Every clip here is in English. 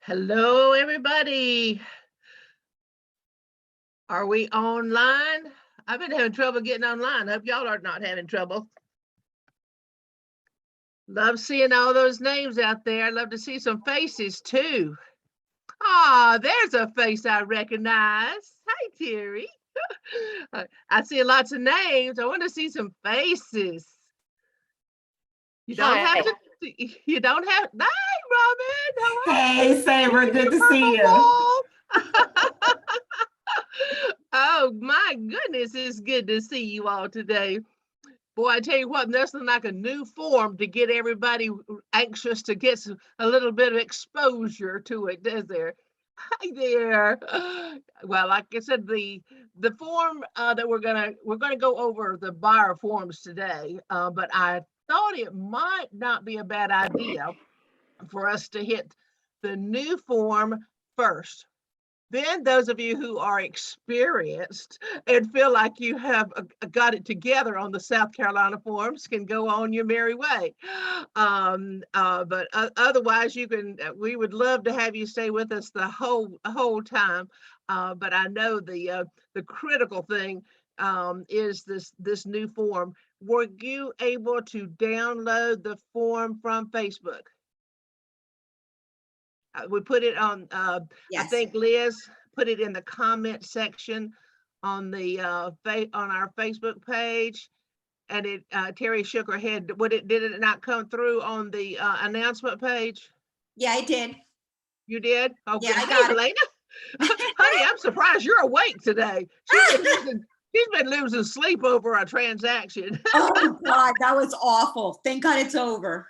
Hello, everybody. Are we online? I've been having trouble getting online. Hope y'all are not having trouble. Love seeing all those names out there. I'd love to see some faces too. Ah, there's a face I recognize. Hi, Terry. I see lots of names. I want to see some faces. You don't have to. You don't have. Hey, Robin. Hey, Saber. Good to see you. Oh my goodness, it's good to see you all today. Boy, I tell you what, nothing like a new form to get everybody anxious to get a little bit of exposure to it, does there? Hi there. Well, like I said, the form that we're gonna go over the buyer forms today, but I thought it might not be a bad idea for us to hit the new form first. Then those of you who are experienced and feel like you have got it together on the South Carolina forms can go on your merry way. But otherwise, you can. We would love to have you stay with us the whole time. But I know the critical thing is this new form. Were you able to download the form from Facebook? We put it on, Yes. I think Liz put it in the comment section on the on our Facebook page, and it Terry shook her head. Did it not come through on the announcement page? Yeah, I did. You did? Oh, yeah, good. I got Hey, Elena. Honey, I'm surprised you're awake today. She's been losing sleep over a transaction. Oh God, that was awful. Thank God it's over.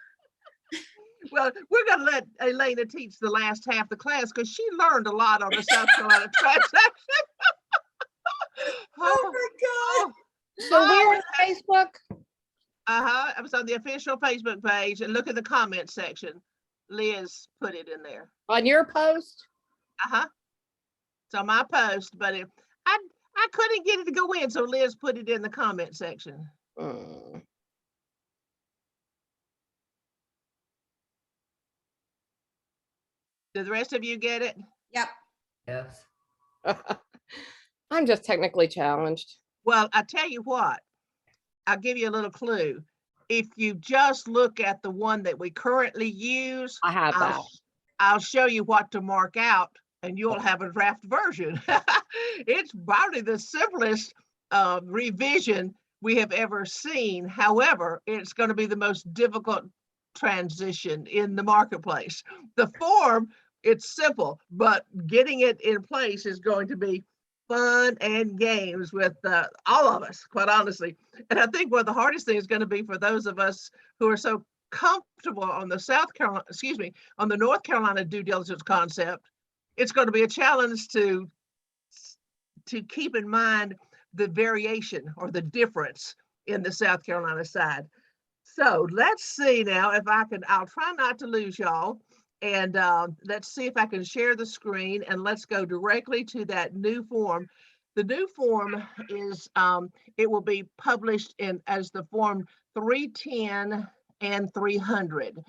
Well, we're going to let Elena teach the last half of the class because she learned a lot on the South Carolina transaction. Oh my God. So we're on Facebook? I was on the official Facebook page, and look at the comment section. Liz put it in there. On your post? It's on my post, but I couldn't get it to go in, so Liz put it in the comment section. Did the rest of you get it? Yep. Yes. I'm just technically challenged. Well, I tell you what, I'll give you a little clue. If you just look at the one that we currently use, I have that. I'll show you what to mark out, and you'll have a draft version. It's probably the simplest revision we have ever seen. However, it's going to be the most difficult transition in the marketplace. The form, it's simple, but getting it in place is going to be fun and games with all of us, quite honestly. And I think one of the hardest things is going to be for those of us who are so comfortable on the on the North Carolina due diligence concept. It's going to be a challenge to keep in mind the variation or the difference in the South Carolina side. So let's see now if I'll try not to lose y'all. And let's see if I can share the screen, and let's go directly to that new form. The new form is, it will be published as the form 310 and 300.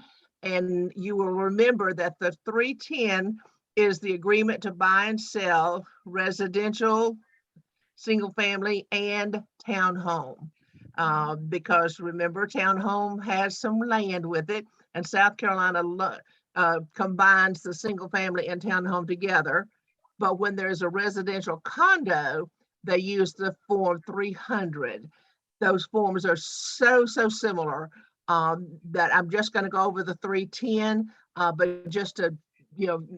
And you will remember that the 310 is the agreement to buy and sell residential, single family, and townhome. Because remember, townhome has some land with it, and South Carolina combines the single family and townhome together. But when there's a residential condo, they use the form 300. Those forms are so similar that I'm just going to go over the 310, but just to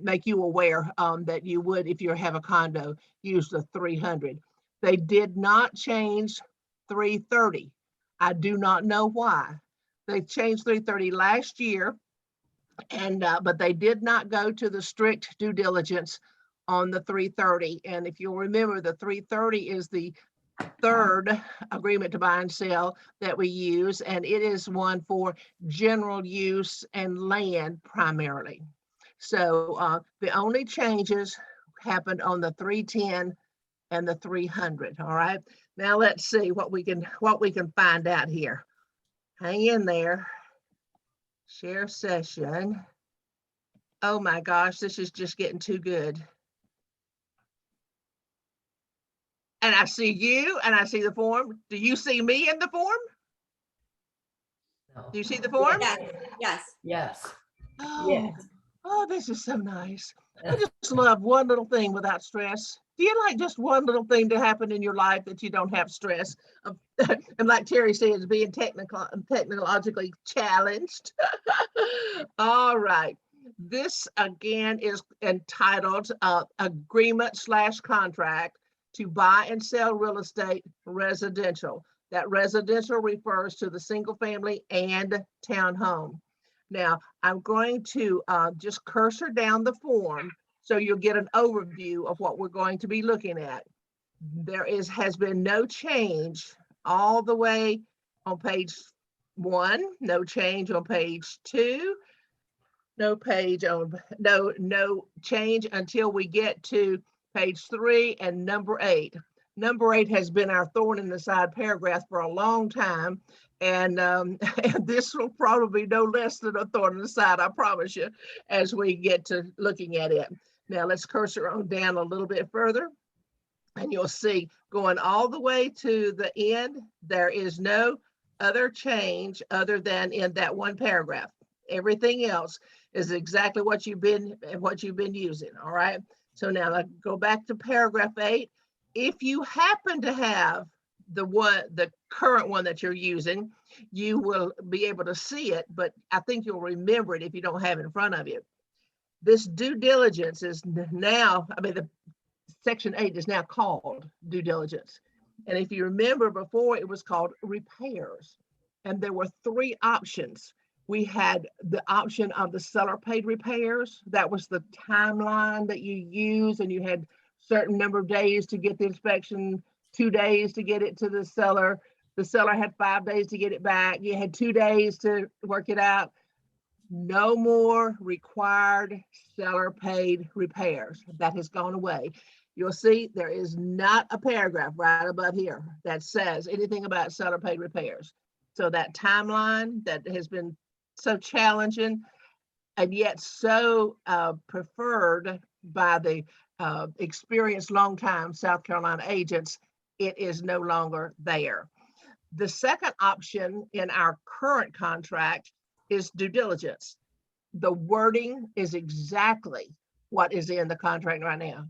make you aware that you would, if you have a condo, use the 300. They did not change 330. I do not know why. They changed 330 last year, and but they did not go to the strict due diligence on the 330. And if you'll remember, the 330 is the third agreement to buy and sell that we use, and it is one for general use and land primarily. So the only changes happened on the 310 and the 300. All right, now let's see what we can find out here. Hang in there. Share session. Oh my gosh, this is just getting too good. And I see you and I see the form. Do you see me in the form? No. Do you see the form? Yes, yes. Yes. Oh, oh, this is so nice. I just love one little thing without stress. Do you like just one little thing to happen in your life that you don't have stress? And like Terry says, being technologically challenged. All right. This again is entitled Agreement/Contract to Buy and Sell Real Estate Residential. That residential refers to the single family and townhome. Now, I'm going to just cursor down the form so you'll get an overview of what we're going to be looking at. Has been no change all the way on page 1, no change on page 2, no change until we get to page 3 and number 8. Number 8 has been our thorn in the side paragraph for a long time. And this will probably be no less than a thorn in the side, I promise you, as we get to looking at it. Now let's cursor on down a little bit further. And you'll see going all the way to the end, there is no other change other than in that one paragraph. Everything else is exactly what you've been using. All right. So now I go back to paragraph 8. If you happen to have the current one that you're using, you will be able to see it, but I think you'll remember it if you don't have it in front of you. This due diligence is now, the section 8 is now called due diligence. And if you remember before, it was called repairs. And there were 3 options. We had the option of the seller paid repairs. That was the timeline that you use, and you had certain number of days to get the inspection, 2 days to get it to the seller. The seller had 5 days to get it back. You had 2 days to work it out. No more required seller paid repairs. That has gone away. You'll see there is not a paragraph right above here that says anything about seller paid repairs. So that timeline that has been so challenging and yet so preferred by the experienced longtime South Carolina agents, it is no longer there. The second option in our current contract is due diligence. The wording is exactly what is in the contract right now.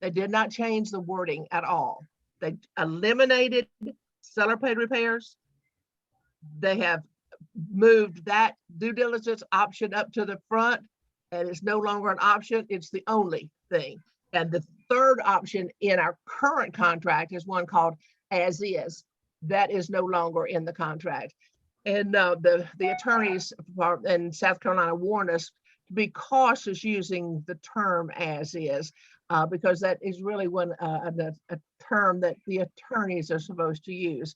They did not change the wording at all. They eliminated seller paid repairs. They have moved that due diligence option up to the front, and it's no longer an option, it's the only thing. And the third option in our current contract is one called as is. That is no longer in the contract. And the attorneys in South Carolina warned us to be cautious using the term as is, because that is really a term that the attorneys are supposed to use.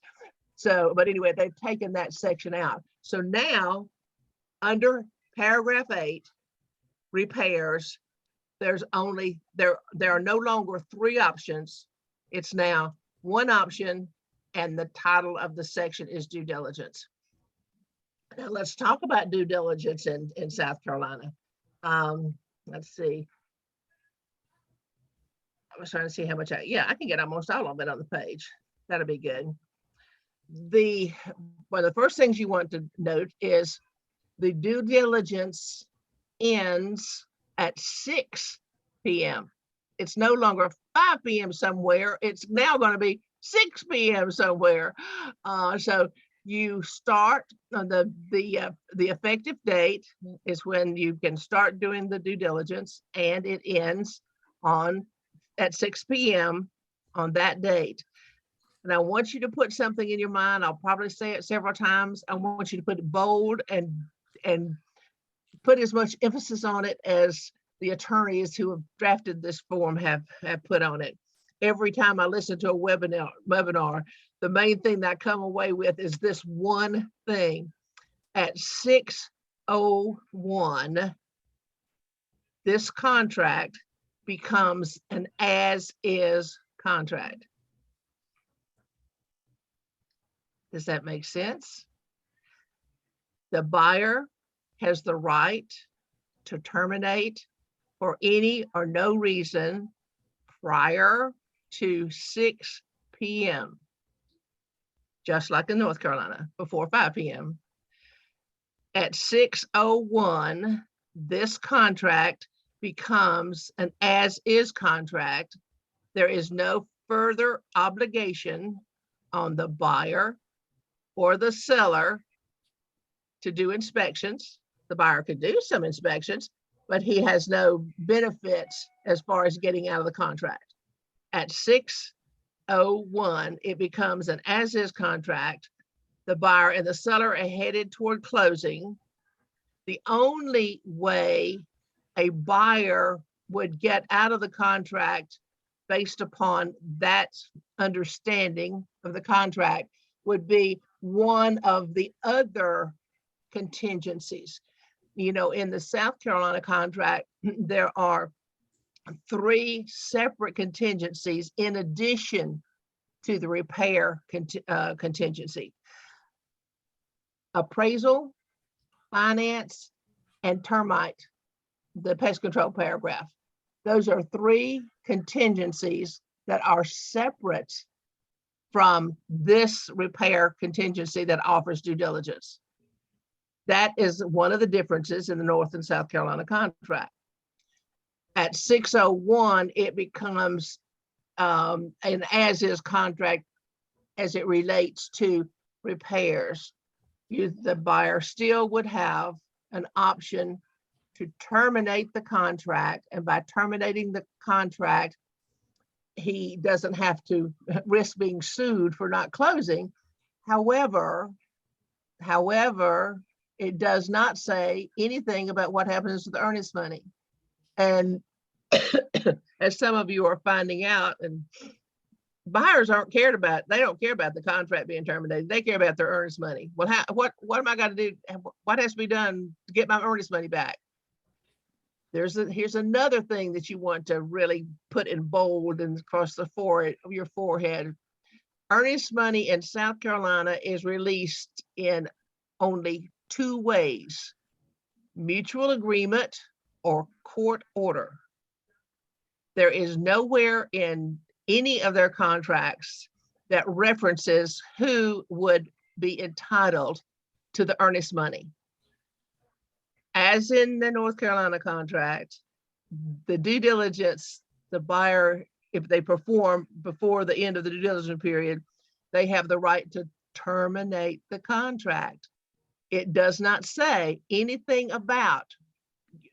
So, but anyway, they've taken that section out. So now under paragraph 8, repairs, there are no longer 3 options. It's now 1 option, and the title of the section is due diligence. Now let's talk about due diligence in South Carolina. Let's see. I was trying to see how much I can get almost all of it on the page. That'll be good. One of the first things you want to note is the due diligence ends at 6 p.m. It's no longer 5 p.m. somewhere. It's now going to be 6 p.m. somewhere. So you start on the effective date is when you can start doing the due diligence, and it ends at 6 p.m. on that date. And I want you to put something in your mind. I'll probably say it several times. I want you to put it bold and put as much emphasis on it as the attorneys who have drafted this form have put on it. Every time I listen to a webinar, the main thing that I come away with is this one thing. At 6:01, this contract becomes an as-is contract. Does that make sense? The buyer has the right to terminate for any or no reason prior to 6 p.m., just like in North Carolina, before 5 p.m. At 6:01, this contract becomes an as-is contract. There is no further obligation on the buyer or the seller to do inspections. The buyer could do some inspections, but he has no benefits as far as getting out of the contract. At 6:01, it becomes an as-is contract. The buyer and the seller are headed toward closing. The only way a buyer would get out of the contract based upon that understanding of the contract would be one of the other contingencies. You know, in the South Carolina contract, there are 3 separate contingencies in addition to the repair contingency: appraisal, finance, and termite, the pest control paragraph. Those are 3 contingencies that are separate from this repair contingency that offers due diligence. That is one of the differences in the North and South Carolina contract. At 6:01, it becomes an as-is contract as it relates to repairs. The buyer still would have an option to terminate the contract, and by terminating the contract, he doesn't have to risk being sued for not closing. However, it does not say anything about what happens to the earnest money. And as some of you are finding out, and buyers they don't care about the contract being terminated. They care about their earnest money. Well, what am I going to do? What has to be done to get my earnest money back? Here's another thing that you want to really put in bold and across the forehead of your forehead. Earnest money in South Carolina is released in only 2 ways: mutual agreement or court order. There is nowhere in any of their contracts that references who would be entitled to the earnest money. As in the North Carolina contract, the due diligence, the buyer, if they perform before the end of the due diligence period, they have the right to terminate the contract. It does not say anything about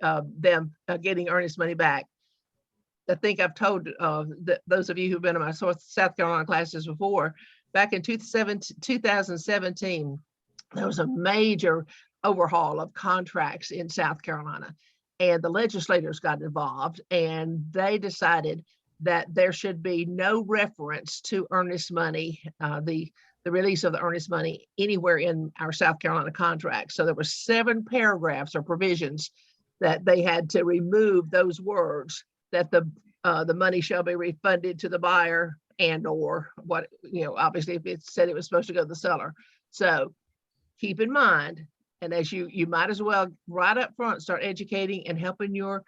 them getting earnest money back. I think I've told those of you who've been in my South Carolina classes before, back in 2017, there was a major overhaul of contracts in South Carolina, and the legislators got involved, and they decided that there should be no reference to earnest money, the release of the earnest money anywhere in our South Carolina contract. So there were 7 paragraphs or provisions that they had to remove those words, that the money shall be refunded to the buyer, and or what, obviously if it said it was supposed to go to the seller. So keep in mind, and as you might as well right up front start educating and helping your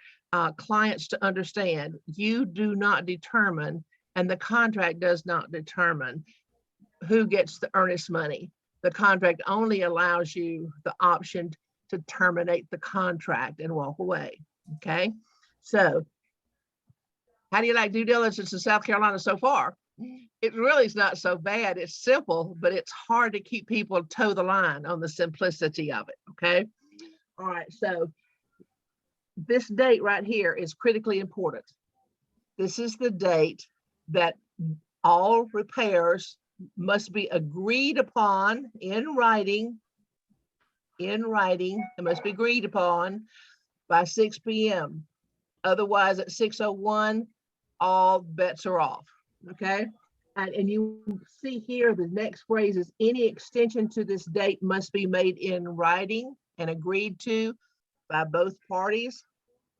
clients to understand, you do not determine, and the contract does not determine, who gets the earnest money. The contract only allows you the option to terminate the contract and walk away. Okay, so how do you like due diligence in South Carolina so far? It really is not so bad. It's simple, but it's hard to keep people toe the line on the simplicity of it. Okay. All right. So this date right here is critically important. This is the date that all repairs must be agreed upon in writing. It must be agreed upon by 6 p.m. Otherwise, at 6:01, all bets are off. Okay. And you see here, the next phrase is, any extension to this date must be made in writing and agreed to by both parties.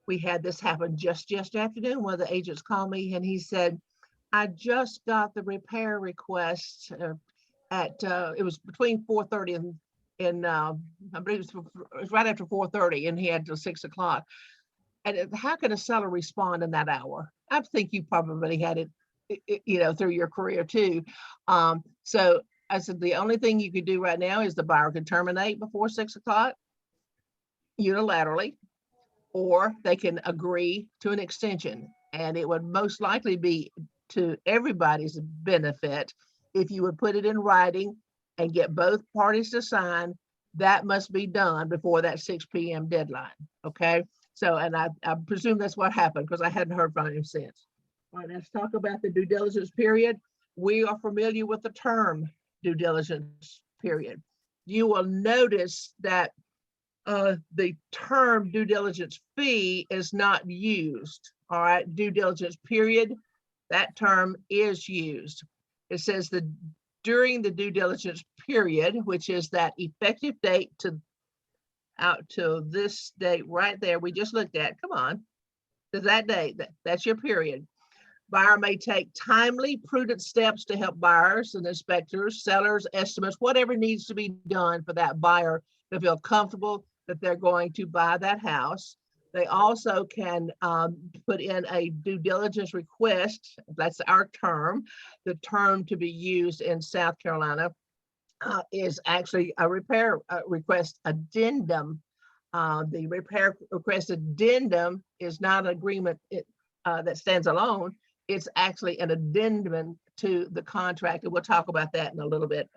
We had this happen just afternoon. One of the agents called me and he said, I just got the repair request it was between 4:30 in, I believe it was right after 4:30, and he had till 6 o'clock. And how can a seller respond in that hour? I think you probably had it, through your career too. So I said, the only thing you could do right now is the buyer can terminate before 6 o'clock unilaterally, or they can agree to an extension. And it would most likely be to everybody's benefit if you would put it in writing and get both parties to sign. That must be done before that 6 p.m. deadline. Okay. So, and I presume that's what happened, because I hadn't heard from him since. All right, let's talk about the due diligence period. We are familiar with the term due diligence period. You will notice that the term due diligence fee is not used. All right, due diligence period, that term is used. It says that during the due diligence period, which is that effective date to out to this date right there we just looked at, come on, to that date, that's your period. Buyer may take timely, prudent steps to help buyers and inspectors, sellers, estimates, whatever needs to be done for that buyer to feel comfortable that they're going to buy that house. They also can put in a due diligence request. That's our term. The term to be used in South Carolina is actually a repair request addendum. The repair request addendum is not an agreement that stands alone. It's actually an addendum to the contract, and we'll talk about that in a little bit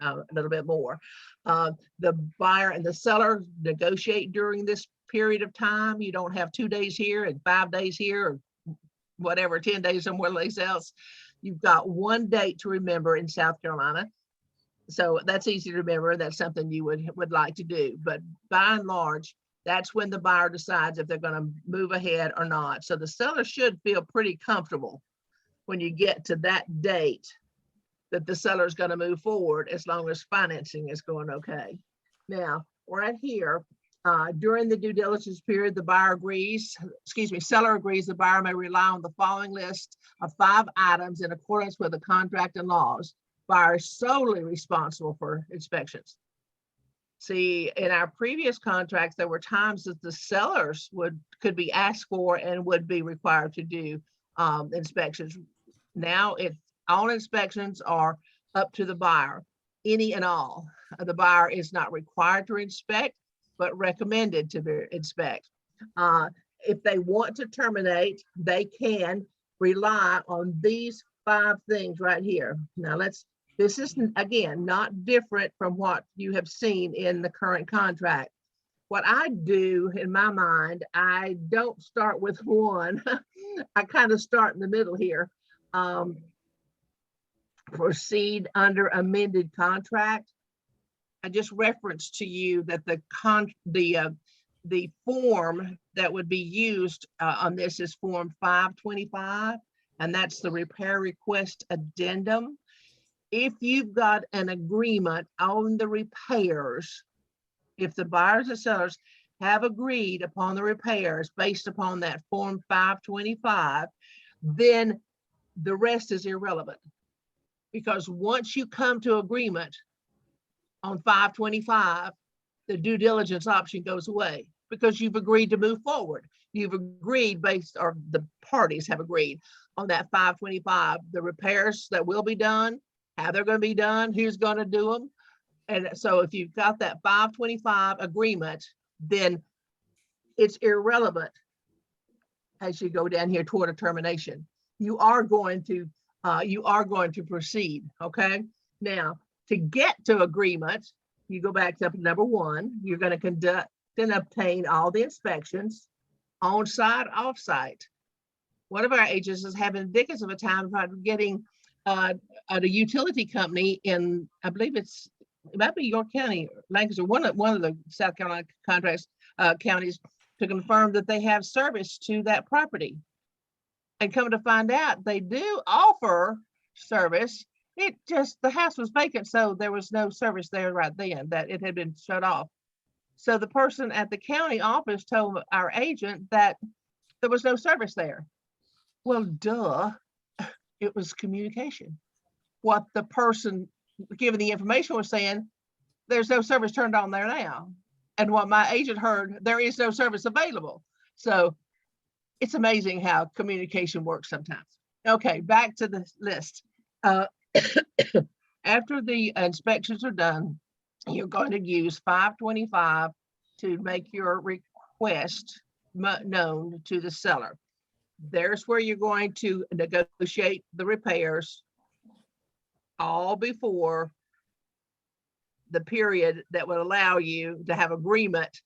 more. The buyer and the seller negotiate during this period of time. You don't have 2 days here and 5 days here, or whatever, 10 days somewhere else. You've got one date to remember in South Carolina. So that's easy to remember. That's something you would like to do. But by and large, that's when the buyer decides if they're going to move ahead or not. So the seller should feel pretty comfortable when you get to that date that the seller is going to move forward, as long as financing is going okay. Now, right here, during the due diligence period, seller agrees the buyer may rely on the following list of 5 items in accordance with the contract and laws. Buyer is solely responsible for inspections. See, in our previous contracts, there were times that the sellers could be asked for and would be required to do inspections. Now all inspections are up to the buyer, any and all. The buyer is not required to inspect, but recommended to inspect. If they want to terminate, they can rely on these 5 things right here. Now this is, again, not different from what you have seen in the current contract. What I do in my mind, I don't start with one. I kind of start in the middle here. Proceed under amended contract. I just referenced to you that the form that would be used on this is form 525, and that's the repair request addendum. If you've got an agreement on the repairs, if the buyers and sellers have agreed upon the repairs based upon that form 525, then the rest is irrelevant. Because once you come to agreement on 525, the due diligence option goes away, because you've agreed to move forward. You've agreed or the parties have agreed on that 525, the repairs that will be done, how they're going to be done, who's going to do them. And so if you've got that 525 agreement, then it's irrelevant as you go down here toward a termination. You are going to proceed. Okay. Now, to get to agreement, you go back to number 1. You're going to conduct and obtain all the inspections on site, off site. One of our agents is having dickens of a time about getting a utility company in, I believe it might be York County, Lancaster, one of the South Carolina counties, to confirm that they have service to that property. And come to find out, they do offer service. The house was vacant, so there was no service there right then, that it had been shut off. So the person at the county office told our agent that there was no service there. Well, duh, it was communication. What the person giving the information was saying, there's no service turned on there now. And what my agent heard, there is no service available. So it's amazing how communication works sometimes. Okay, back to the list. After the inspections are done, you're going to use 525 to make your request known to the seller. There's where you're going to negotiate the repairs all before the period that would allow you to have agreement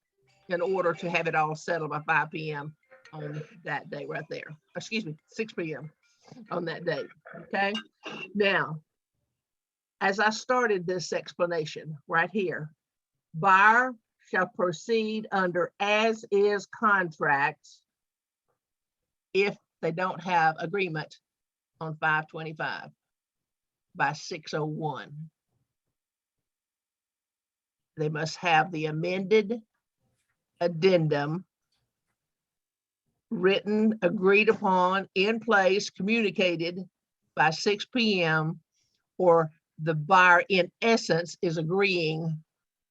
in order to have it all settled by 5 p.m. on that day right there. Excuse me, 6 p.m. on that date. Okay. Now, as I started this explanation right here, buyer shall proceed under as-is contracts if they don't have agreement on 525 by 601. They must have the amended addendum written, agreed upon, in place, communicated by 6 p.m. or the buyer in essence is agreeing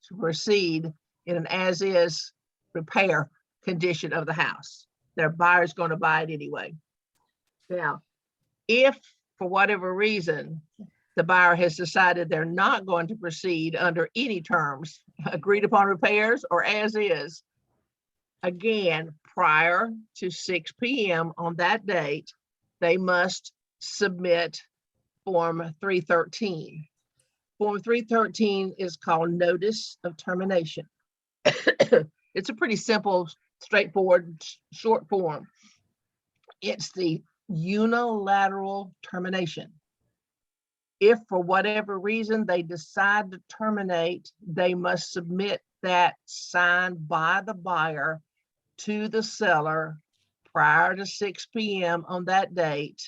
to proceed in an as-is repair condition of the house. Their buyer's going to buy it anyway. Now, if for whatever reason the buyer has decided they're not going to proceed under any terms, agreed upon repairs or as is, again, prior to 6 p.m. on that date, they must submit Form 313. Form 313 is called Notice of Termination. It's a pretty simple, straightforward, short form. It's the unilateral termination. If for whatever reason they decide to terminate, they must submit that signed by the buyer to the seller prior to 6 p.m. on that date.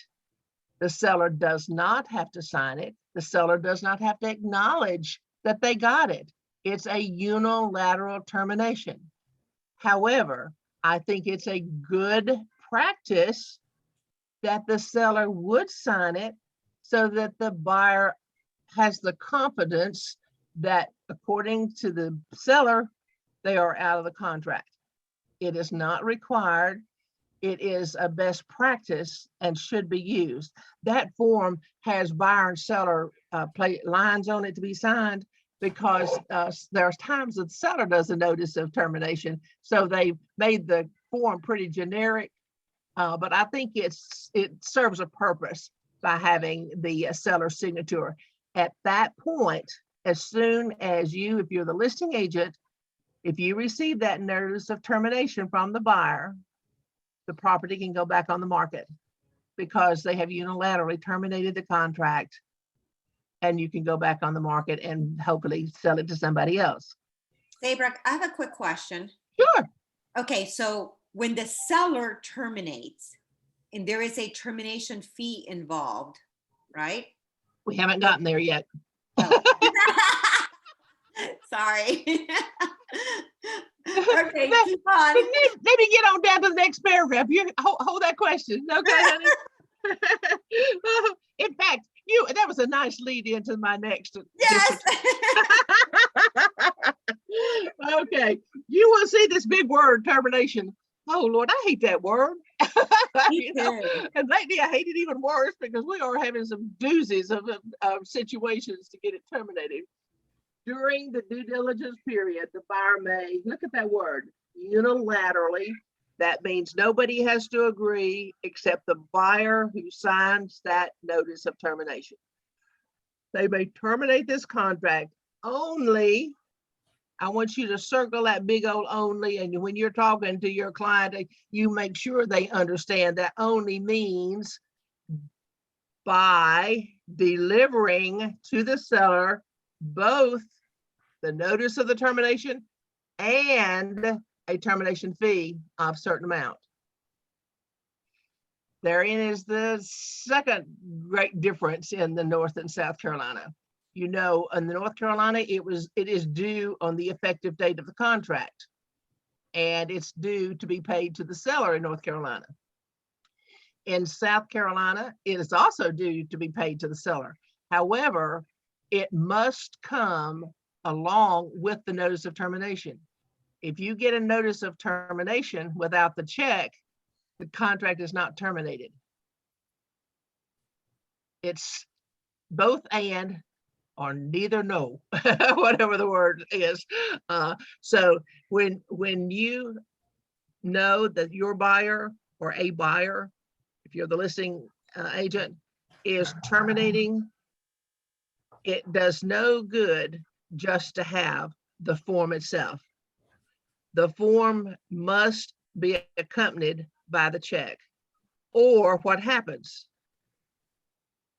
The seller does not have to sign it. The seller does not have to acknowledge that they got it. It's a unilateral termination. However, I think it's a good practice that the seller would sign it so that the buyer has the confidence that according to the seller, they are out of the contract. It is not required. It is a best practice and should be used. That form has buyer and seller lines on it to be signed because there's times that the seller does a notice of termination. So they made the form pretty generic, but I think it serves a purpose by having the seller signature. At that point, as soon as you, if you're the listing agent, if you receive that notice of termination from the buyer, the property can go back on the market because they have unilaterally terminated the contract, and you can go back on the market and hopefully sell it to somebody else. Sabra, I have a quick question. Sure. Okay, so when the seller terminates and there is a termination fee involved, right? We haven't gotten there yet. Oh. Sorry. Okay, keep on. Let me get on down to the next paragraph. You hold that question. Okay, honey? In fact, that was a nice lead into my next. Yes. Okay, you will see this big word, termination. Oh Lord, I hate that word. Me too. And lately I hate it even worse because we are having some doozies of situations to get it terminated. During the due diligence period, the buyer may, look at that word, unilaterally. That means nobody has to agree except the buyer who signs that notice of termination. They may terminate this contract only. I want you to circle that big old only, and when you're talking to your client, you make sure they understand that only means by delivering to the seller both the notice of the termination and a termination fee of a certain amount. Therein is the second great difference in the North and South Carolina. You know, in the North Carolina, it is due on the effective date of the contract, and it's due to be paid to the seller in North Carolina. In South Carolina, it is also due to be paid to the seller. However, it must come along with the notice of termination. If you get a notice of termination without the check, the contract is not terminated. It's both and or neither no, whatever the word is. So when you know that your buyer or a buyer, if you're the listing agent, is terminating, it does no good just to have the form itself. The form must be accompanied by the check. Or what happens?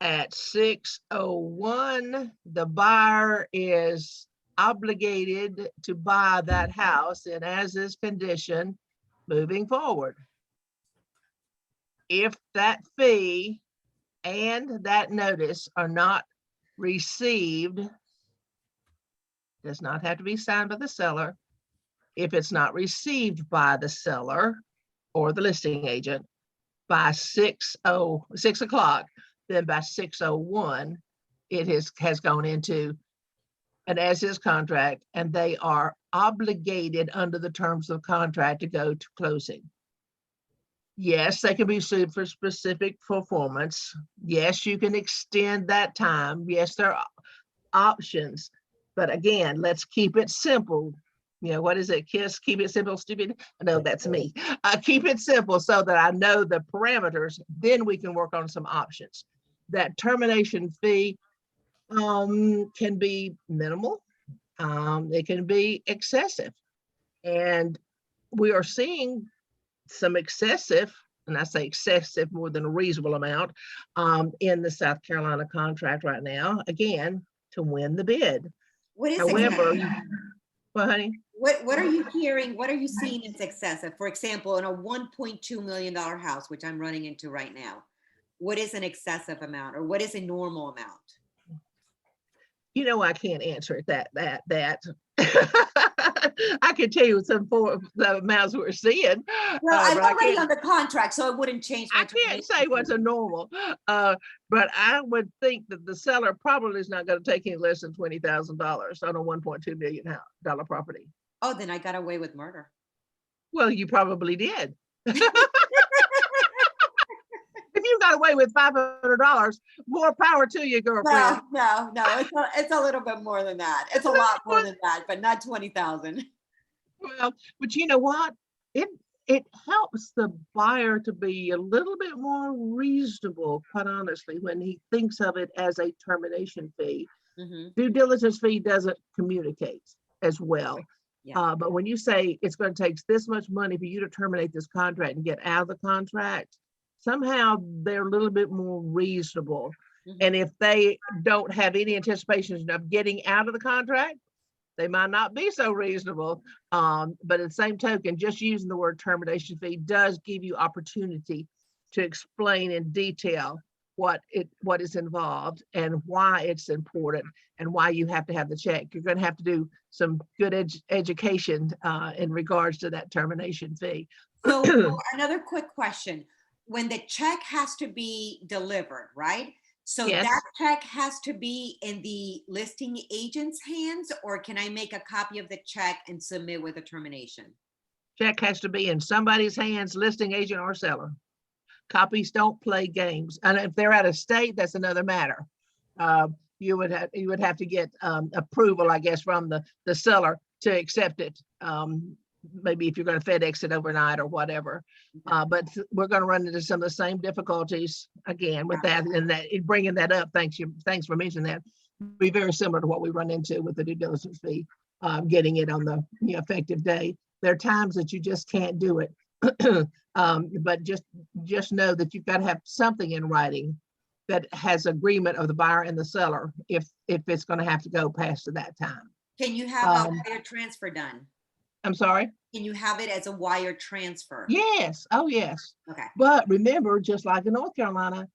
At 6:01, the buyer is obligated to buy that house in as is condition moving forward. If that fee and that notice are not received, does not have to be signed by the seller. If it's not received by the seller or the listing agent by 6 o'clock, then by 6:01, it has gone into an as-is contract, and they are obligated under the terms of contract to go to closing. Yes, they can be sued for specific performance. Yes, you can extend that time. Yes, there are options. But again, let's keep it simple. You know, what is it? KISS, keep it simple, stupid. No, that's me. Keep it simple so that I know the parameters. Then we can work on some options. That termination fee can be minimal. It can be excessive. And we are seeing some excessive, and I say excessive more than a reasonable amount, in the South Carolina contract right now, again, to win the bid. What is However, excessive? well, honey, What are you hearing? What are you seeing as excessive? For example, in a $1.2 million house, which I'm running into right now, what is an excessive amount, or what is a normal amount? you know, I can't answer it that. I can tell you some for the amounts we're seeing. Well, I'm but I already can't- on the contract, so it wouldn't change my I can't termination say what's fee. a normal, but I would think that the seller probably is not going to take any less than $20,000 on a $1.2 million property. Oh, then I got away with murder. Well, you probably did. If you got away with $500, more power to you, girlfriend. No. It's a little bit more than that. It's a lot more than that, but not 20,000. Well, but you know what? It helps the buyer to be a little bit more reasonable, quite honestly, when he thinks of it as a termination fee. Mhm. Due diligence fee doesn't communicate as well. Yeah. But when you say it's going to take this much money for you to terminate this contract and get out of the contract, somehow they're a little bit more reasonable. Mhm. And if they don't have any anticipation of getting out of the contract, they might not be so reasonable. But at the same token, just using the word termination fee does give you opportunity to explain in detail what is involved and why it's important and why you have to have the check. You're going to have to do some good education in regards to that termination fee. So another quick question. When the check has to be delivered, right? So Yes. that check has to be in the listing agent's hands, or can I make a copy of the check and submit with a termination? Check has to be in somebody's hands, listing agent or seller. Copies don't play games. And if they're out of state, that's another matter. You would have to get approval, I guess, from the seller to accept it. Maybe if you're going to FedEx it overnight or whatever. But we're going to run into some of the same difficulties again with that, and that bringing that up. Thanks for mentioning that. Be very similar to what we run into with the due diligence fee, getting it on the effective day. There are times that you just can't do it. But just know that you've got to have something in writing that has agreement of the buyer and the seller if it's going to have to go past to that time. Can you have a wire transfer done? I'm sorry? Can you have it as a wire transfer? Yes. Oh, yes. Okay. But remember, just like in North Carolina,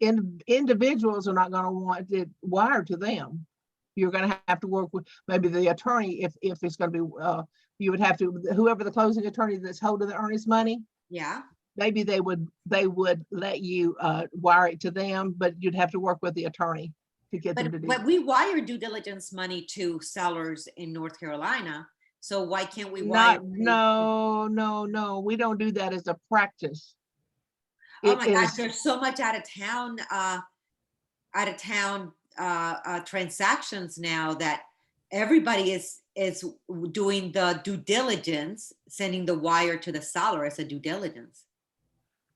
individuals are not going to want it wired to them. You're going to have to work with maybe the attorney if it's going to be, you would have to, whoever the closing attorney that's holding the earnest money, Yeah. maybe they would let you wire it to them, but you'd have to work with the attorney to get them to do. But we wire due diligence money to sellers in North Carolina. So why can't we wire? No, we don't do that as a practice. Oh It my gosh, is, there's so much out of town transactions now that everybody is doing the due diligence, sending the wire to the seller as a due diligence.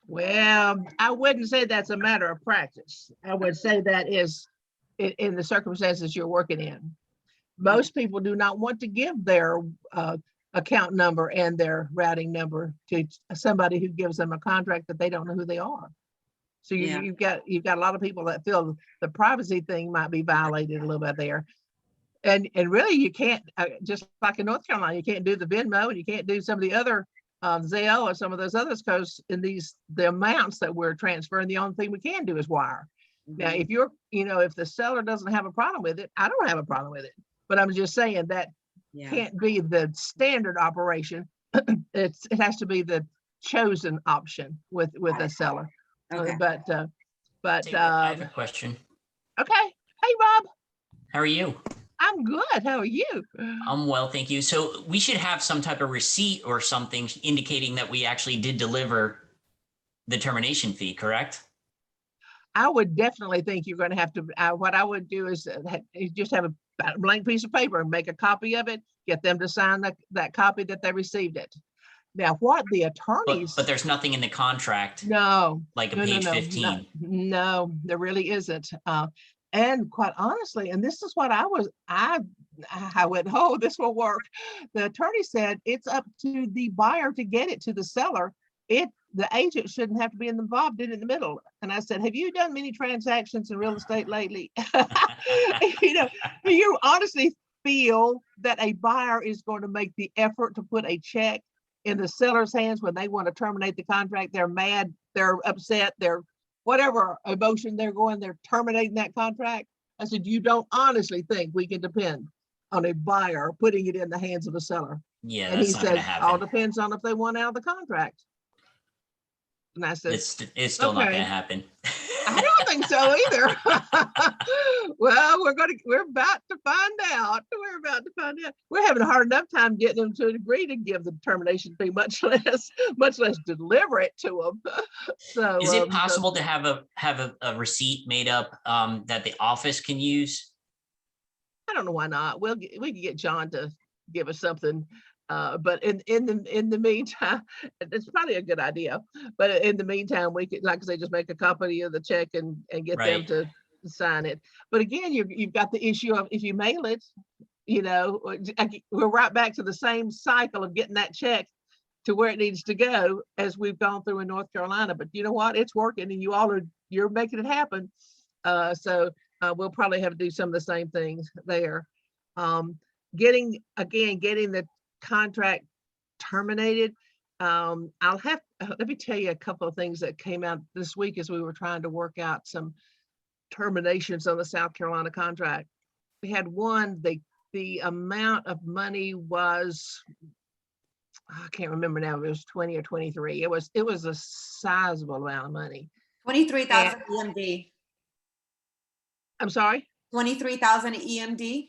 well, I wouldn't say that's a matter of practice. I would say that is in the circumstances you're working in. Most people do not want to give their account number and their routing number to somebody who gives them a contract that they don't know who they are. So Yeah. you've got a lot of people that feel the privacy thing might be violated a little bit there. And really you can't, just like in North Carolina, you can't do the Venmo and you can't do some of the other Zelle or some of those others, because in the amounts that we're transferring, the only thing we can do is wire. Now, if you're, if the seller doesn't have a problem with it, I don't have a problem with it. But I'm just saying that can't be the standard operation. It has to be the chosen option with a seller. Okay. But I have a question. okay. Hey, Rob, How are you? I'm good. How are you? I'm well, thank you. So we should have some type of receipt or something indicating that we actually did deliver the termination fee, correct? I would definitely think you're going to have to, what I would do is just have a blank piece of paper and make a copy of it, get them to sign that copy that they received it. Now, what the attorneys. But there's nothing in the contract. No. Like a no, page no, 15. No, there really isn't. And quite honestly, and this is what I went, oh, this will work. The attorney said it's up to the buyer to get it to the seller. The agent shouldn't have to be involved in the middle. And I said, have you done many transactions in real estate lately? Do you honestly feel that a buyer is going to make the effort to put a check in the seller's hands when they want to terminate the contract? They're mad, they're upset, they're whatever emotion they're terminating that contract. I said, you don't honestly think we can depend on a buyer putting it in the hands of a seller? Yeah, And he that's not going to says, all happen. depends on if they want out of the contract. And I said, It's still not okay. going to happen. I don't think so either. Well, we're about to find out. We're having a hard enough time getting them to agree to give the termination fee, much less deliver it to them. So Is it possible to have a receipt made up that the office can use? I don't know why not. We can get John to give us something. But in the meantime, it's probably a good idea. But in the meantime, we could, like I say, just make a copy of the check and get them to sign it. But again, you've got the issue of if you mail it, we're right back to the same cycle of getting that check to where it needs to go as we've gone through in North Carolina. But you know what? It's working, and you're making it happen. So we'll probably have to do some of the same things there. Getting the contract terminated. Let me tell you a couple of things that came out this week as we were trying to work out some terminations on the South Carolina contract. We had one, the amount of money was, I can't remember now, it was 20 or 23. It was a sizable amount of money. 23,000 EMD. I'm sorry? 23,000 EMD.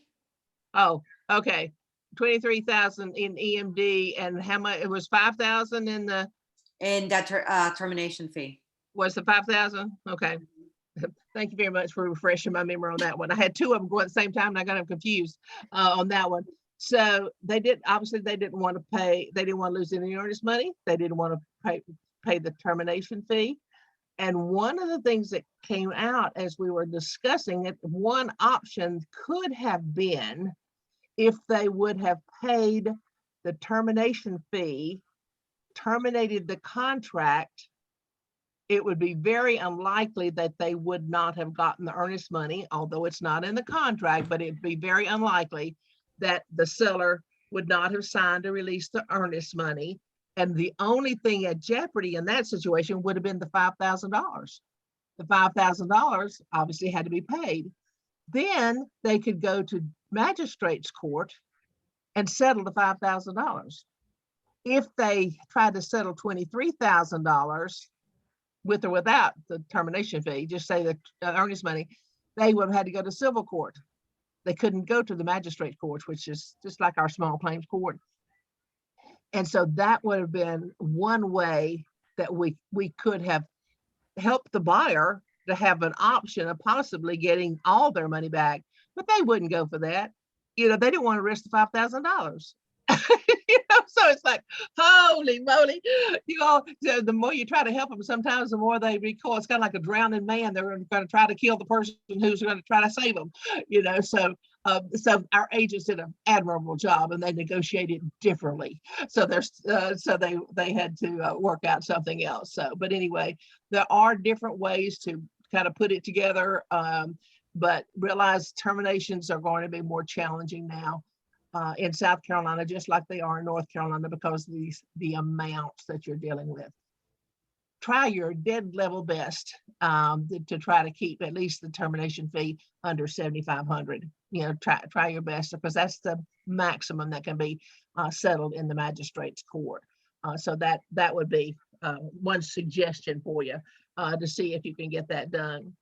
Oh, okay. 23,000 in EMD, and how much? It was 5,000 in the. And that termination fee. Was the 5,000? Okay. Thank you very much for refreshing my memory on that one. I had two of them going at the same time and I got them confused on that one. So they didn't want to pay, they didn't want to lose any earnest money. They didn't want to pay the termination fee. And one of the things that came out as we were discussing it, one option could have been if they would have paid the termination fee, terminated the contract, it would be very unlikely that they would not have gotten the earnest money, although it's not in the contract, but it'd be very unlikely that the seller would not have signed to release the earnest money. And the only thing at jeopardy in that situation would have been the $5,000. The $5,000 obviously had to be paid. Then they could go to magistrate's court and settle the $5,000. If they tried to settle $23,000 with or without the termination fee, just say the earnest money, they would have had to go to civil court. They couldn't go to the magistrate court, which is just like our small claims court. And so that would have been one way that we could have helped the buyer to have an option of possibly getting all their money back, but they wouldn't go for that. They didn't want to risk the $5,000. So it's like, holy moly, the more you try to help them, sometimes the more they recoil. It's kind of like a drowning man. They're going to try to kill the person who's going to try to save them. So our agents did an admirable job, and they negotiated differently. So they had to work out something else. But anyway, there are different ways to kind of put it together. But realize terminations are going to be more challenging now in South Carolina, just like they are in North Carolina, because of the amounts that you're dealing with. Try your dead level best to try to keep at least the termination fee under $7,500. Try your best, because that's the maximum that can be settled in the magistrate's court. So that would be one suggestion for you to see if you can get that done.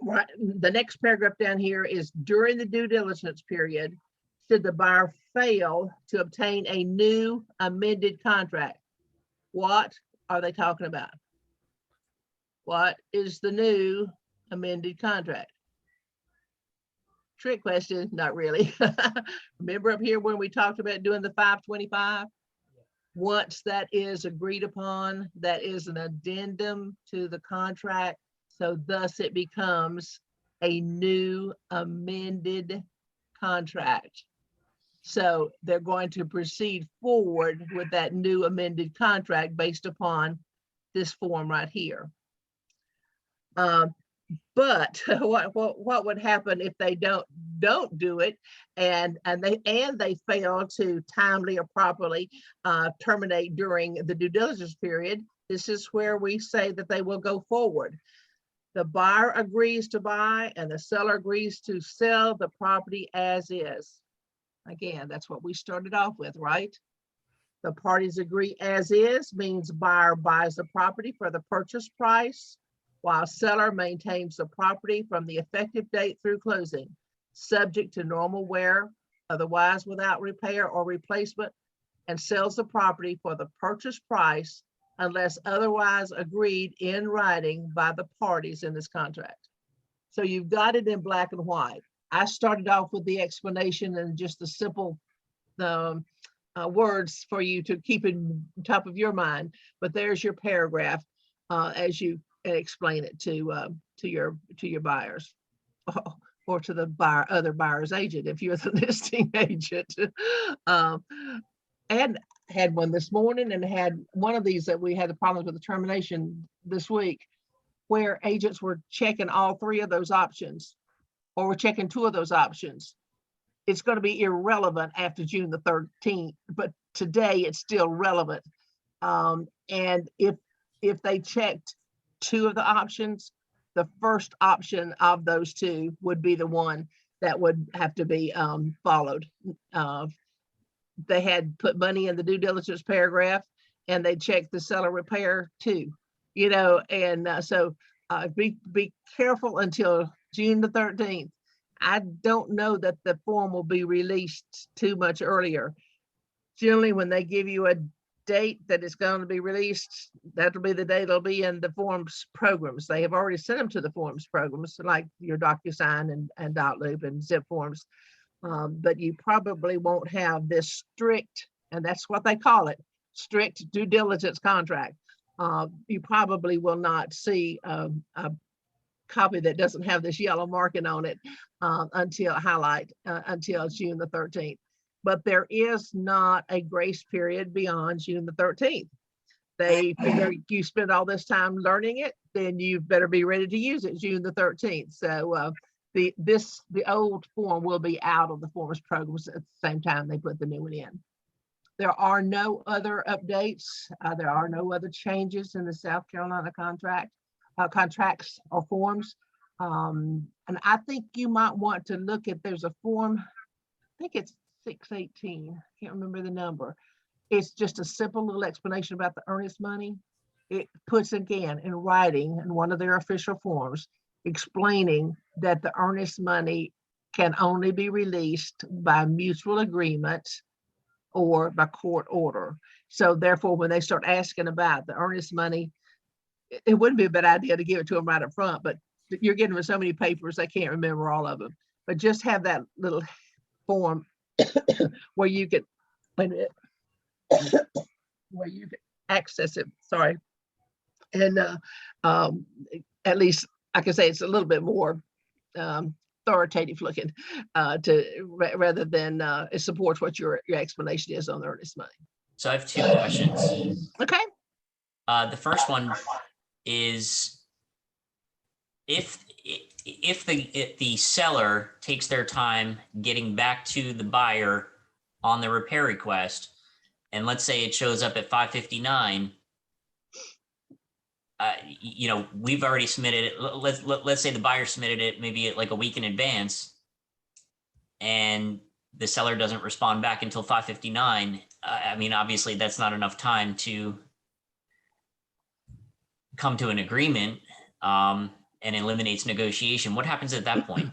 Right. The next paragraph down here is, during the due diligence period, should the buyer fail to obtain a new amended contract? What are they talking about? What is the new amended contract? Trick question, not really. Remember up here when we talked about doing the 525? Once that is agreed upon, that is an addendum to the contract. So thus it becomes a new amended contract. So they're going to proceed forward with that new amended contract based upon this form right here. But what would happen if they don't do it and they fail to timely or properly terminate during the due diligence period? This is where we say that they will go forward. The buyer agrees to buy and the seller agrees to sell the property as is. Again, that's what we started off with, right? The parties agree as is means buyer buys the property for the purchase price, while seller maintains the property from the effective date through closing, subject to normal wear, otherwise without repair or replacement, and sells the property for the purchase price unless otherwise agreed in writing by the parties in this contract. So you've got it in black and white. I started off with the explanation and just the simple words for you to keep in top of your mind, but there's your paragraph as you explain it to your buyers or to the other buyer's agent if you're the listing agent. And had one this morning and had one of these that we had the problems with the termination this week, where agents were checking all three of those options or were checking two of those options. It's going to be irrelevant after June the 13th, but today it's still relevant. And if they checked two of the options, the first option of those two would be the one that would have to be followed. They had put money in the due diligence paragraph and they checked the seller repair too, and so be careful until June the 13th. I don't know that the form will be released too much earlier. Generally, when they give you a date that it's going to be released, that'll be the date it'll be in the forms programs. They have already sent them to the forms programs, like your DocuSign and Dotloop and Zip forms. But you probably won't have this strict, and that's what they call it, strict due diligence contract. You probably will not see a copy that doesn't have this yellow marking on it until June the 13th. But there is not a grace period beyond June the 13th. They figure you spend all this time learning it, then you better be ready to use it June the 13th. So the old form will be out of the forms programs at the same time they put the new one in. There are no other updates. There are no other changes in the South Carolina contracts or forms. And I think you might want to look at, there's a form, I think it's 618, can't remember the number. It's just a simple little explanation about the earnest money. It puts again in writing in one of their official forms explaining that the earnest money can only be released by mutual agreement or by court order. So therefore, when they start asking about the earnest money, it wouldn't be a bad idea to give it to them right up front, but you're getting with so many papers, they can't remember all of them. But just have that little form where you can, where you can access it, sorry. And at least I can say it's a little bit more authoritative looking rather than it supports what your explanation is on the earnest money. So I have two questions. Okay. The first one is if the seller takes their time getting back to the buyer on the repair request, and let's say it shows up at 5:59, we've already submitted it. Let's say the buyer submitted it maybe like a week in advance, and the seller doesn't respond back until 5:59. I mean, obviously that's not enough time to come to an agreement, and eliminates negotiation. What happens at that point?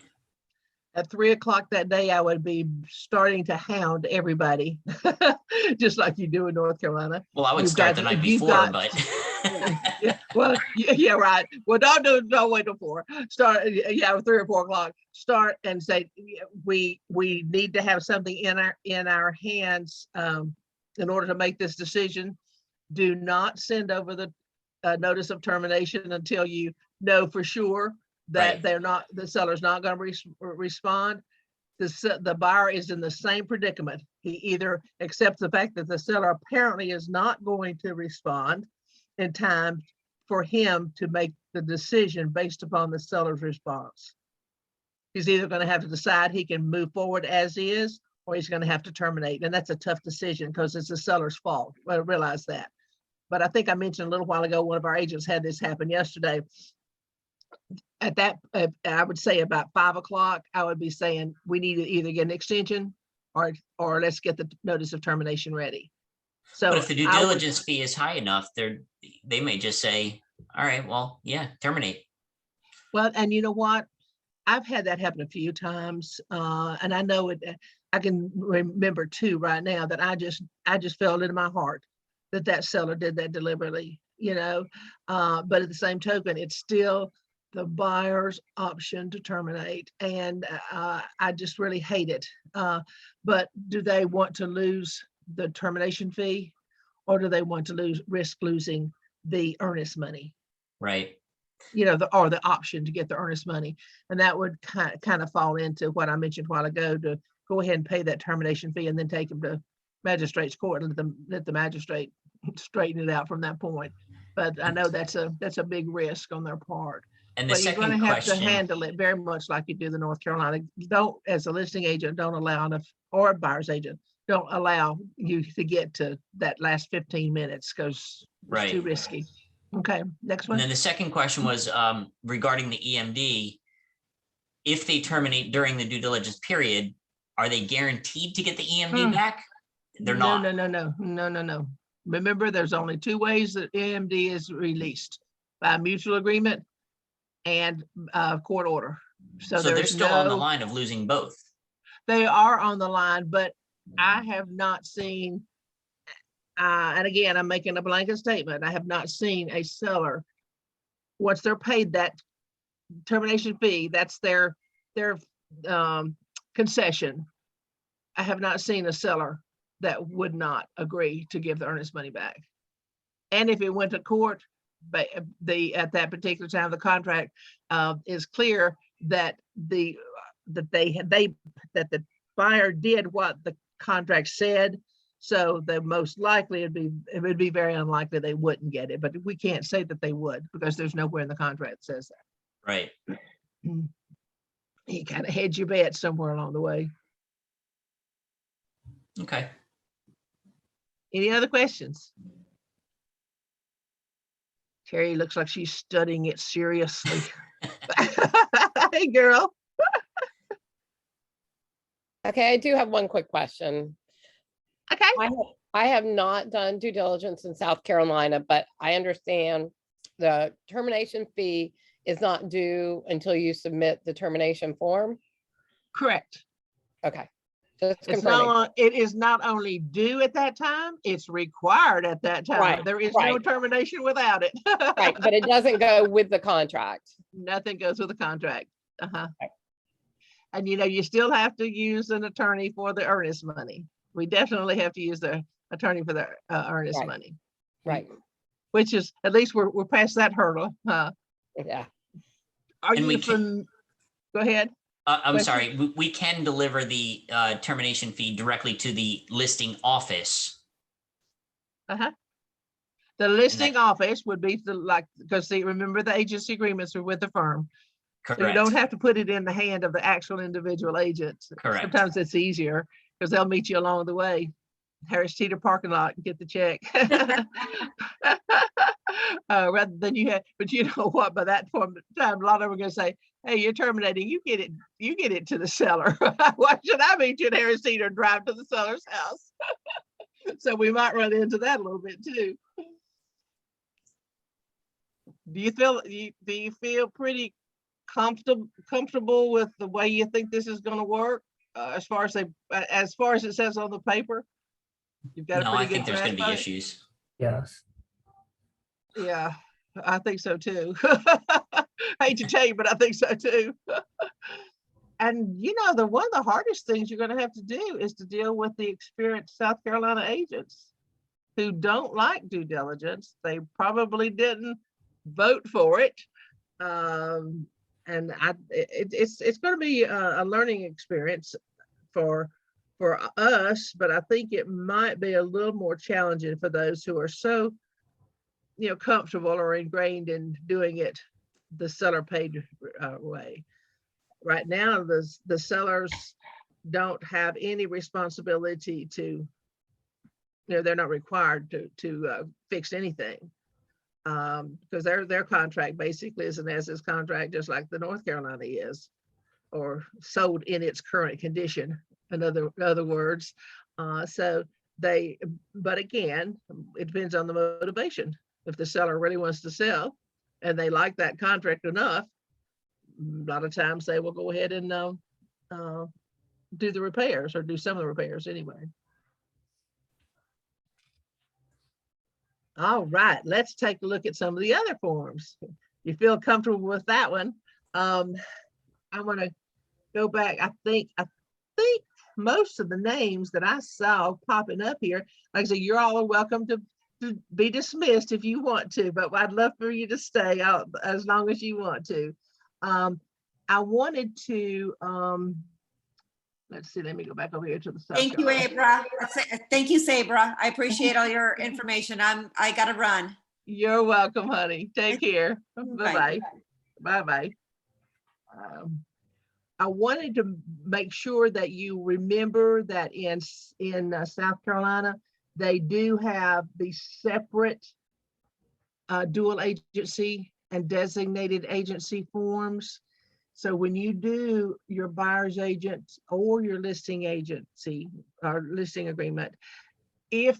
At 3 o'clock that day, I would be starting to hound everybody, just like you do in North Carolina. Well, I would You've start got- the night you've before, got- but Yeah, well, yeah, right. Well, don't wait till 4. Start, 3 or 4 o'clock. Start and say, we need to have something in our hands in order to make this decision. Do not send over the notice of termination until you know for sure that Right. the seller's not going to respond. The buyer is in the same predicament. He either accepts the fact that the seller apparently is not going to respond in time for him to make the decision based upon the seller's response. He's either going to have to decide he can move forward as is, or he's going to have to terminate. And that's a tough decision because it's the seller's fault. I realize that. But I think I mentioned a little while ago, one of our agents had this happen yesterday. At that, I would say about 5 o'clock, I would be saying, we need to either get an extension or let's get the notice of termination ready. So but if the due I would- diligence fee is high enough, they may just say, all right, well, yeah, terminate. Well, and you know what? I've had that happen a few times, and I know it. I can remember too right now that I just felt in my heart that seller did that deliberately, but at the same token, it's still the buyer's option to terminate. And I just really hate it. But do they want to lose the termination fee, or do they want to risk losing the earnest money? Right. Or the option to get the earnest money. And that would kind of fall into what I mentioned a while ago, to go ahead and pay that termination fee and then take them to magistrate's court and let the magistrate straighten it out from that point. But I know that's a big risk on their part. And the But you're going second to have to question, handle it very much like you do the North Carolina. Don't, as a listing agent, don't allow or a buyer's agent, don't allow you to get to that last 15 minutes because it's too right. risky. Okay, next one. And then the second question was regarding the EMD. If they terminate during the due diligence period, are they guaranteed to get the EMD back? They're not. No. Remember, there's only 2 ways that EMD is released: by mutual agreement and court order. So they're there's still on the line of losing both. They are on the line, but I have not seen, and again, I'm making a blanket statement, I have not seen a seller, once they're paid that termination fee, that's their concession. I have not seen a seller that would not agree to give the earnest money back. And if it went to court, but at that particular time, the contract is clear that the buyer did what the contract said. So the most likely it would be very unlikely they wouldn't get it, but we can't say that they would because there's nowhere in the contract that says that. Right. You kind of hedge your bet somewhere along the way. Okay. Any other questions? Terry looks like she's studying it seriously. Hey, girl. Okay, I do have one quick question. Okay. I have not done due diligence in South Carolina, but I understand the termination fee is not due until you submit the termination form? Correct. Okay, just It's confirming. not, it is not only due at that time, it's required at that time. Right, There is no right. termination without it. Right, but it doesn't go with the contract. Nothing goes with the contract. Right. And you still have to use an attorney for the earnest money. We definitely have to use the attorney for the earnest Right. money, Right, which is, at least we're past that hurdle. Are And you we from, go ahead. I'm Question? sorry, we can deliver the termination fee directly to the listing office. The listing office would be because see, remember the agency agreements are with the firm. So you Correct. don't have to put it in the hand of the actual individual agent. Correct. Sometimes it's easier because they'll meet you along the way. Harris Teeter parking lot and get the check. Rather than but you know what, by that point of time, a lot of them are gonna say, hey, you're terminating, you get it to the seller. Why should I meet you at Harris Teeter and drive to the seller's house? So we might run into that a little bit too. Do you feel pretty comfortable with the way you think this is going to work, as far as it says on the paper? You've got a No, I pretty think good there's going to grasp be on it? Yes. Yeah, I think so too. Hate to tell you, but I think so too. And one of the hardest things you're going to have to do is to deal with the experienced South Carolina agents who don't like due diligence. They probably didn't vote for it. And it's going to be a learning experience for us, but I think it might be a little more challenging for those who are so comfortable or ingrained in doing it the seller paid way. Right now, the sellers don't have any responsibility to, they're not required to fix anything. Because their contract basically is an as-is contract, just like the North Carolina is, or sold in its current condition, in other words. But again, it depends on the motivation. If the seller really wants to sell and they like that contract enough, a lot of times they will go ahead and do the repairs, or do some of the repairs anyway. All right, let's take a look at some of the other forms. You feel comfortable with that one? I want to go back. I think most of the names that I saw popping up here, like I said, you're all welcome to be dismissed if you want to, but I'd love for you to stay out as long as you want to. I wanted to, let's see, let me go back over here to the South Thank you, Carolina. Abra. Thank you, Sabra. I appreciate all your information. I gotta run. You're welcome, honey. Take care. Bye. Bye-bye. Bye-bye. I wanted to make sure that you remember that in South Carolina, they do have the separate dual agency and designated agency forms. So when you do your buyer's agent or your listing agency or listing agreement, if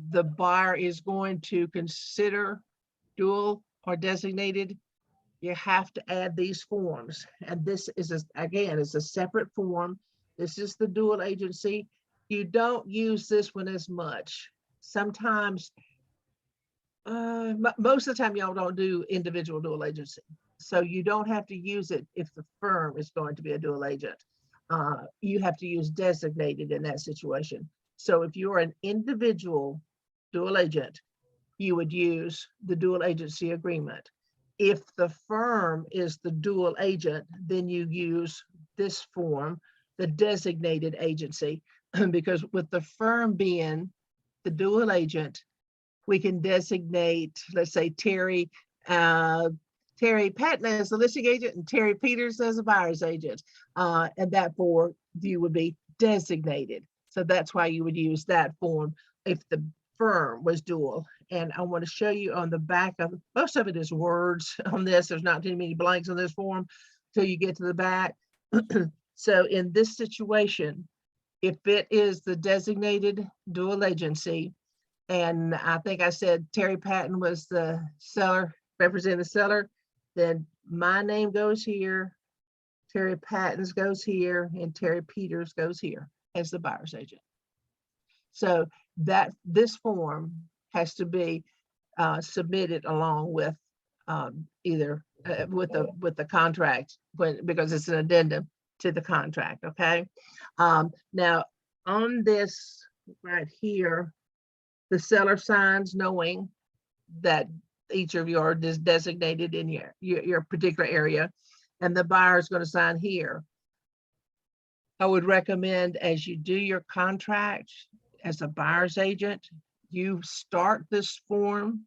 the buyer is going to consider dual or designated, you have to add these forms. And this is, again, it's a separate form. This is the dual agency. You don't use this one as much. Sometimes, most of the time, y'all don't do individual dual agency. So you don't have to use it if the firm is going to be a dual agent. You have to use designated in that situation. So if you're an individual dual agent, you would use the dual agency agreement. If the firm is the dual agent, then you use this form, the designated agency, because with the firm being the dual agent, we can designate, let's say, Terry Patton as the listing agent and Terry Peters as a buyer's agent. And that for you would be designated. So that's why you would use that form if the firm was dual. And I want to show you on the back of, most of it is words on this. There's not too many blanks on this form till you get to the back. So in this situation, if it is the designated dual agency, and I think I said Terry Patton was the seller, representing the seller, then my name goes here, Terry Patton's goes here, and Terry Peters goes here as the buyer's agent. So that this form has to be submitted along with either with the contract because it's an addendum to the contract. Okay. Now on this right here, the seller signs knowing that each of you are designated in your particular area, and the buyer is going to sign here. I would recommend as you do your contract as a buyer's agent, you start this form.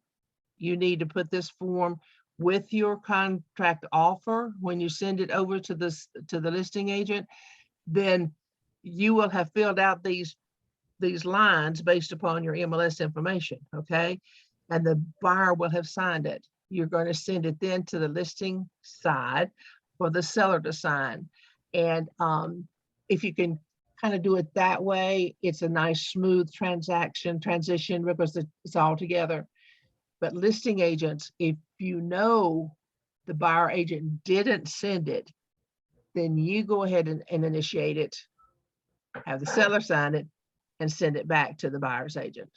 You need to put this form with your contract offer when you send it over to the listing agent. Then you will have filled out these lines based upon your MLS information, okay? And the buyer will have signed it. You're going to send it then to the listing side for the seller to sign. And if you can kind of do it that way, it's a nice smooth transition because it's all together. But listing agents, if you know the buyer agent didn't send it, then you go ahead and initiate it, have the seller sign it, and send it back to the buyer's agent.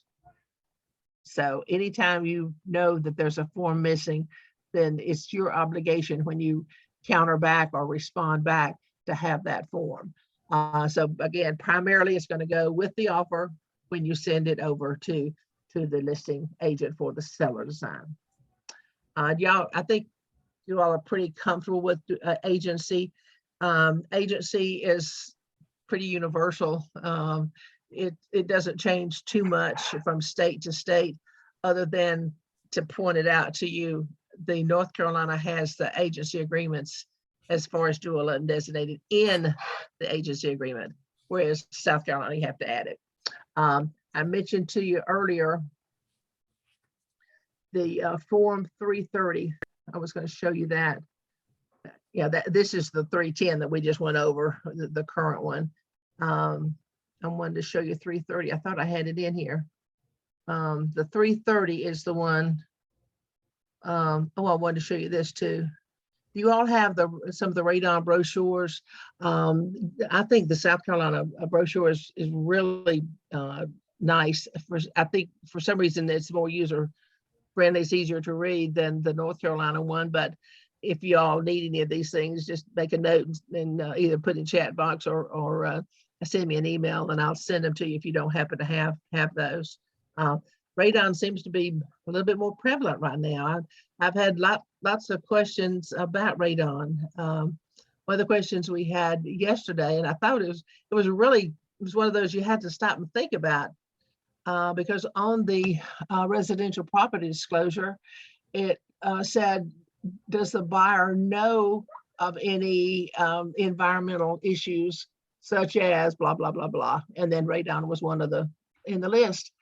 So anytime you know that there's a form missing, then it's your obligation when you counter back or respond back to have that form. So again, primarily it's going to go with the offer when you send it over to the listing agent for the seller to sign. Y'all, I think you all are pretty comfortable with agency. Agency is pretty universal. It doesn't change too much from state to state, other than to point it out to you. The North Carolina has the agency agreements as far as dual and designated in the agency agreement, whereas South Carolina, you have to add it. I mentioned to you earlier the Form 330. I was going to show you that. Yeah, this is the 310 that we just went over, the current one. I wanted to show you 330. I thought I had it in here. The 330 is the one. I wanted to show you this too. You all have some of the Radon brochures. I think the South Carolina brochure is really nice. I think for some reason it's more user friendly, it's easier to read than the North Carolina one. But if you all need any of these things, just make a note and either put in chat box or send me an email and I'll send them to you if you don't happen to have those. Radon seems to be a little bit more prevalent right now. I've had lots of questions about radon. One of the questions we had yesterday, and I thought it was one of those you had to stop and think about, because on the residential property disclosure, it said, does the buyer know of any environmental issues such as blah, blah, blah, blah. And then radon was one of in the list.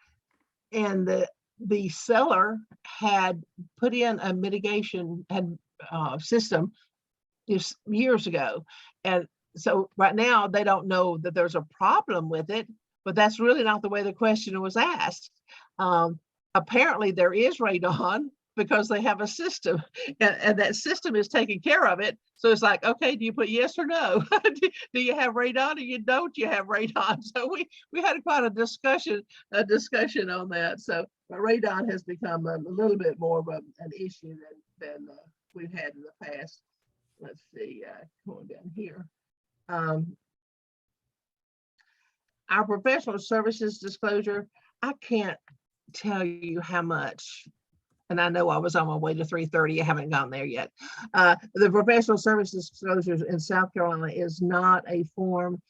And the seller had put in a mitigation system just years ago. And so right now they don't know that there's a problem with it, but that's really not the way the question was asked. Apparently there is radon because they have a system and that system is taking care of it. So it's like, okay, do you put yes or no? Do you have radon or don't you have radon? So we had quite a discussion on that. So radon has become a little bit more of an issue than we've had in the past. Let's see, going down here. Our professional services disclosure, I can't tell you how much, and I know I was on my way to 330, I haven't gone there yet. The professional services disclosures in South Carolina is not a form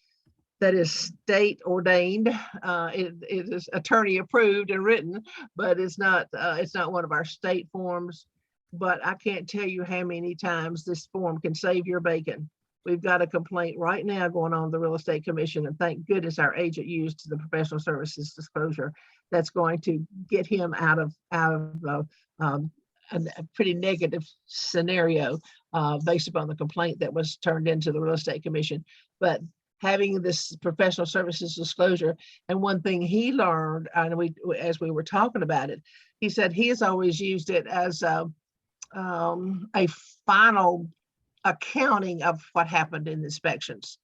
that is state ordained. It is attorney approved and written, but it's not one of our state forms. But I can't tell you how many times this form can save your bacon. We've got a complaint right now going on the Real Estate Commission, and thank goodness our agent used the professional services disclosure. That's going to get him out of a pretty negative scenario based upon the complaint that was turned into the Real Estate Commission. But having this professional services disclosure, and one thing he learned, and as we were talking about it, he said he has always used it as a final accounting of what happened in inspections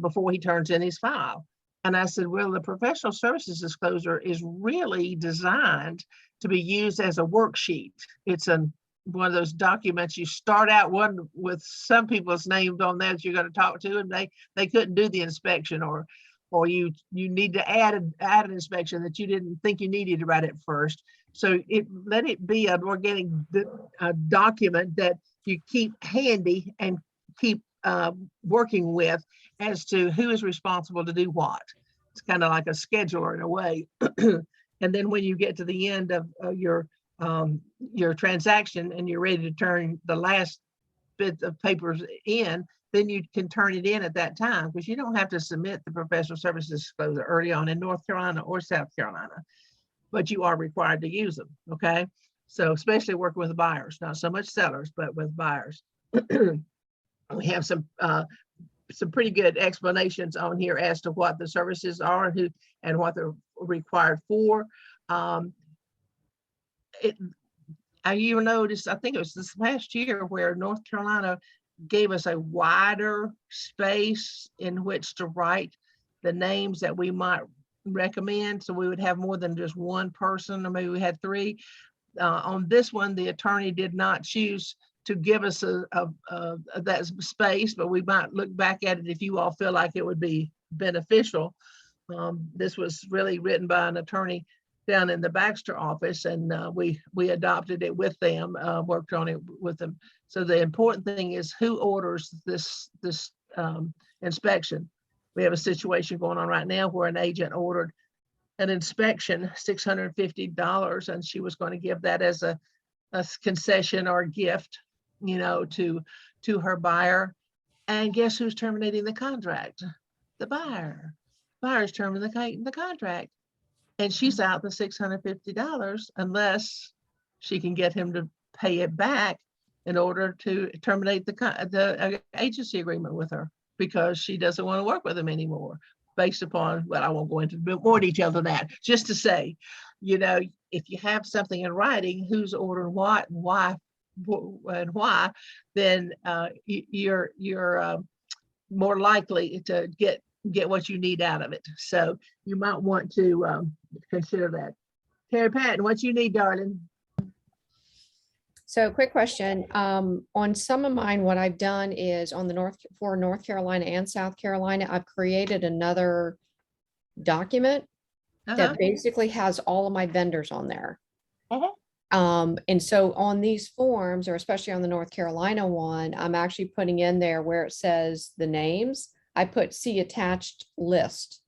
before he turns in his file. And I said, well, the professional services disclosure is really designed to be used as a worksheet. It's one of those documents. You start out one with some people's names on there that you're going to talk to, and they couldn't do the inspection, or you need to add an inspection that you didn't think you needed to write it first. So let it be an organic document that you keep handy and keep working with as to who is responsible to do what. It's kind of like a scheduler in a way. And then when you get to the end of your transaction and you're ready to turn the last bit of papers in, then you can turn it in at that time, because you don't have to submit the professional services disclosure early on in North Carolina or South Carolina, but you are required to use them. Okay. So especially working with buyers, not so much sellers, but with buyers. We have some pretty good explanations on here as to what the services are and who and what they're required for. You noticed, I think it was this past year, where North Carolina gave us a wider space in which to write the names that we might recommend. So we would have more than just one person, or maybe we had three. On this one, the attorney did not choose to give us that space, but we might look back at it if you all feel like it would be beneficial. This was really written by an attorney down in the Baxter office, and we adopted it with them, worked on it with them. So the important thing is who orders this inspection. We have a situation going on right now where an agent ordered an inspection, $650, and she was going to give that as a concession or a gift, to her buyer. And guess who's terminating the contract? The buyer. Buyer's terminating the contract. And she's out the $650 unless she can get him to pay it back in order to terminate the agency agreement with her, because she doesn't want to work with him anymore, based upon, well, I won't go into more detail than that. Just to say, if you have something in writing, who's ordering what and why, then you're more likely to get what you need out of it. So you might want to consider that. Terry Patton, what you need, darling? So quick question, on some of mine, what I've done is for North Carolina and South Carolina, I've created another document that basically has all of my vendors on there. And so on these forms, or especially on the North Carolina one, I'm actually putting in there where it says the names, I put see attached list.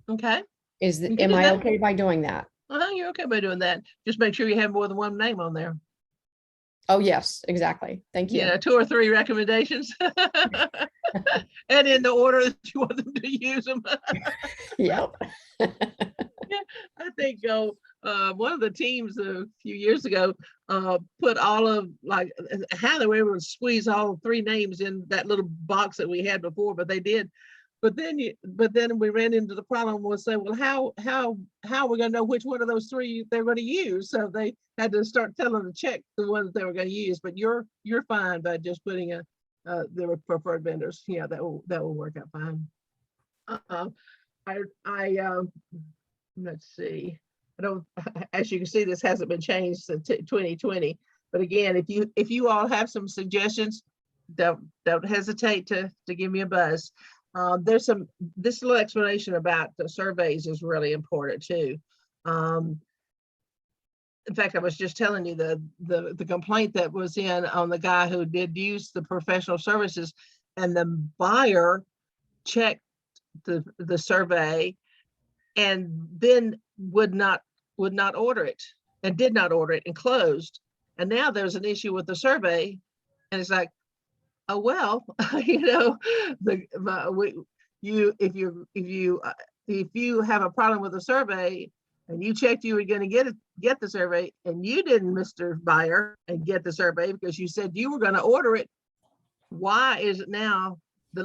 Okay. Am I okay by doing that? You're okay by doing that. Just make sure you have more than one name on there. Oh, yes, exactly. Thank you. 2 or 3 recommendations. And in the order that you want them to use them. Yep. I think one of the teams a few years ago put all of, like, how they were able to squeeze all 3 names in that little box that we had before, but they did. But then we ran into the problem. We'll say, well, how are we going to know which one of those 3 they're going to use? So they had to start telling them to check the ones they were going to use. But you're fine by just putting the preferred vendors. Yeah, that will work out fine. Let's see. I don't. As you can see, this hasn't been changed since 2020. But again, if you all have some suggestions, don't hesitate to give me a buzz. This little explanation about the surveys is really important too. In fact, I was just telling you the complaint that was in on the guy who did use the professional services, and the buyer checked the survey and then would not order it, and did not order it, and closed. And now there's an issue with the survey, and it's like, oh, well, if you have a problem with the survey and you checked you were going to get the survey, and you didn't, Mr. Buyer, and get the survey because you said you were going to order it, why is it now the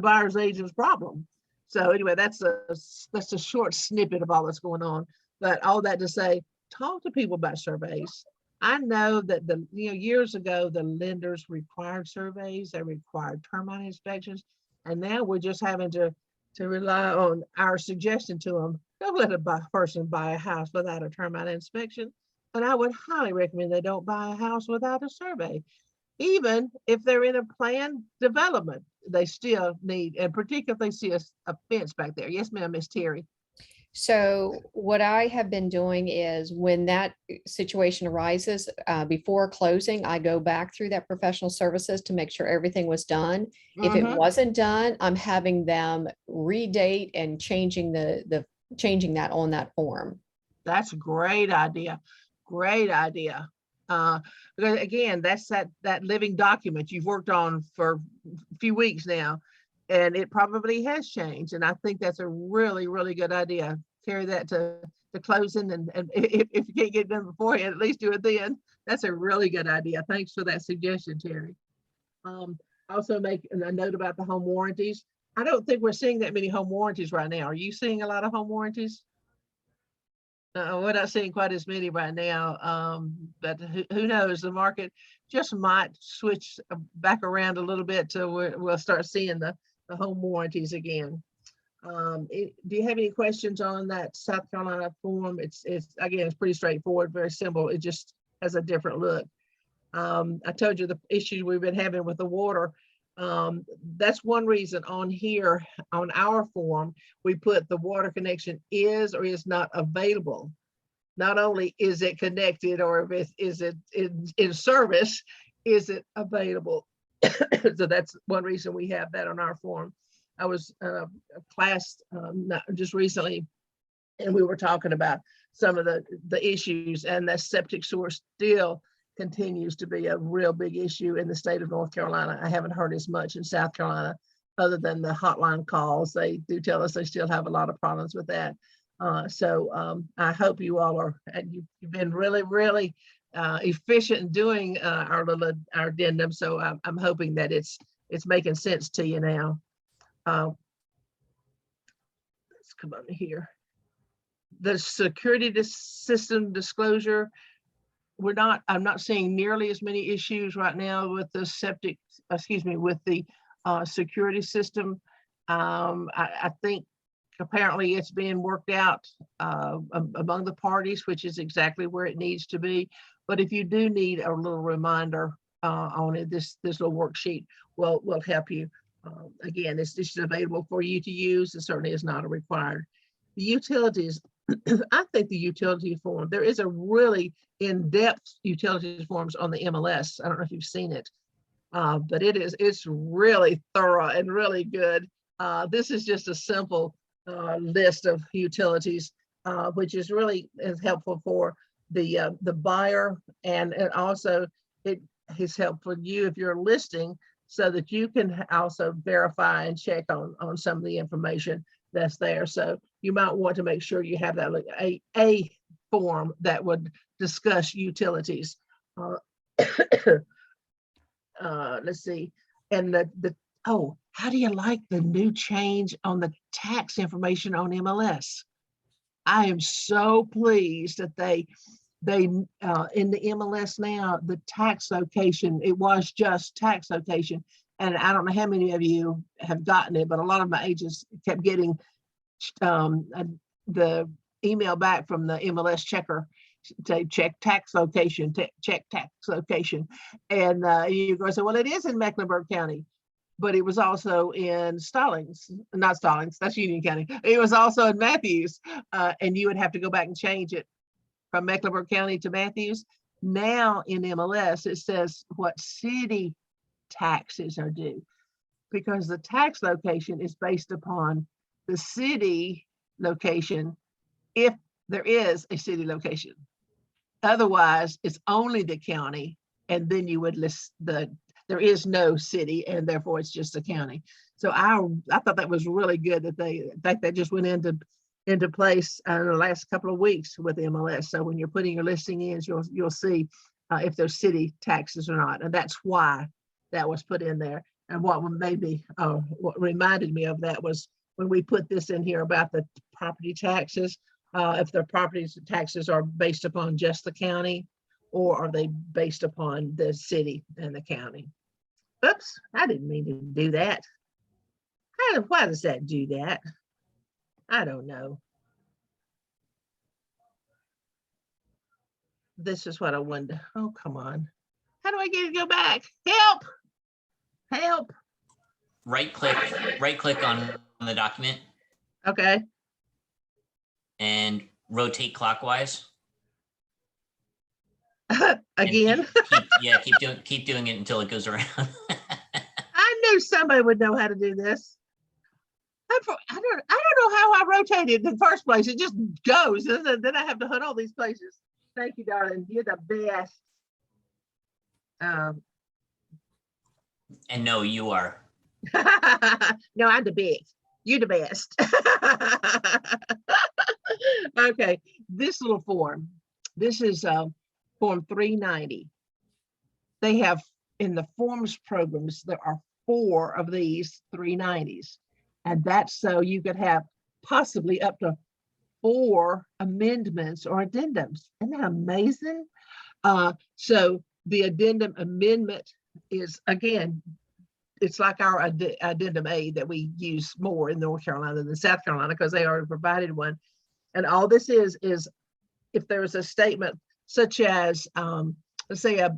buyer's agent's problem? So anyway, that's a short snippet of all that's going on. But all that to say, talk to people about surveys. I know that years ago, the lenders required surveys, they required termite inspections. And now we're just having to rely on our suggestion to them. Don't let a person buy a house without a termite inspection. And I would highly recommend they don't buy a house without a survey. Even if they're in a planned development, they still need, and particularly if they see a fence back there. Yes, ma'am, Miss Terry. So what I have been doing is when that situation arises, before closing, I go back through that professional services to make sure everything was done. If it Mhm. wasn't done, I'm having them redate and changing changing that on that form. That's a great idea. Great idea. Because again, that's that living document you've worked on for a few weeks now, and it probably has changed. And I think that's a really, really good idea. Carry that to closing, and if you can't get it done beforehand, at least do it then. That's a really good idea. Thanks for that suggestion, Terry. Also make a note about the home warranties. I don't think we're seeing that many home warranties right now. Are you seeing a lot of home warranties? We're not seeing quite as many right now, but who knows? The market just might switch back around a little bit to where we'll start seeing the home warranties again. Do you have any questions on that South Carolina form? It's again, it's pretty straightforward, very simple. It just has a different look. I told you the issues we've been having with the water. That's one reason on here, on our form, we put the water connection is or is not available. Not only is it connected, or if is it in service, is it available? So that's one reason we have that on our form. I was a class just recently, and we were talking about some of the issues, and the septic source still continues to be a real big issue in the state of North Carolina. I haven't heard as much in South Carolina, other than the hotline calls. They do tell us they still have a lot of problems with that. So I hope you all are, and you've been really, really efficient in doing our addendum. So I'm hoping that it's making sense to you now. Let's come over here. The security system disclosure. I'm not seeing nearly as many issues right now with the with the security system. I think apparently it's being worked out among the parties, which is exactly where it needs to be. But if you do need a little reminder on it, this little worksheet will help you. Again, this is available for you to use. It certainly is not a required. The utilities, I think the utility form, there is a really in-depth utilities forms on the MLS. I don't know if you've seen it, but it's really thorough and really good. This is just a simple list of utilities, which is really helpful for the buyer, and also it is helpful for you if you're listing, so that you can also verify and check on some of the information that's there. So you might want to make sure you have that a form that would discuss utilities. Let's see. And how do you like the new change on the tax information on MLS? I am so pleased that they in the MLS now, the tax location, it was just tax location. And I don't know how many of you have gotten it, but a lot of my agents kept getting the email back from the MLS checker to check tax location, check tax location. And you go say, well, it is in Mecklenburg County, but it was also in not Stallings, that's Union County. It was also in Matthews, and you would have to go back and change it from Mecklenburg County to Matthews. Now in MLS, it says what city taxes are due, because the tax location is based upon the city location, if there is a city location. Otherwise, it's only the county, and then you would list there is no city, and therefore it's just a county. So I thought that was really good that that just went into place in the last couple of weeks with MLS. So when you're putting your listing in, you'll see if there's city taxes or not, and that's why that was put in there. And what reminded me of that was when we put this in here about the property taxes. If the property taxes are based upon just the county, or are they based upon the city and the county? Oops, I didn't mean to do that. Why does that do that? I don't know. This is what I wanted. Oh, come on. How do I get it to go back? Help! Help! Right click on the document Okay. and rotate clockwise. And Again. keep doing it until it goes around. I knew somebody would know how to do this. I don't know how I rotated in the first place. It just goes. And then I have to hunt all these places. Thank you, darling. You're the best. And no, you are. No, I'm the best. You're the best. Okay, this little form. This is form 390. They have in the forms programs, there are 4 of these 390s. And that's so you could have possibly up to 4 amendments or addendums. Isn't that amazing? So the addendum amendment is, again, it's like our addendum A that we use more in North Carolina than South Carolina because they already provided one. And all this is if there is a statement such as, let's say a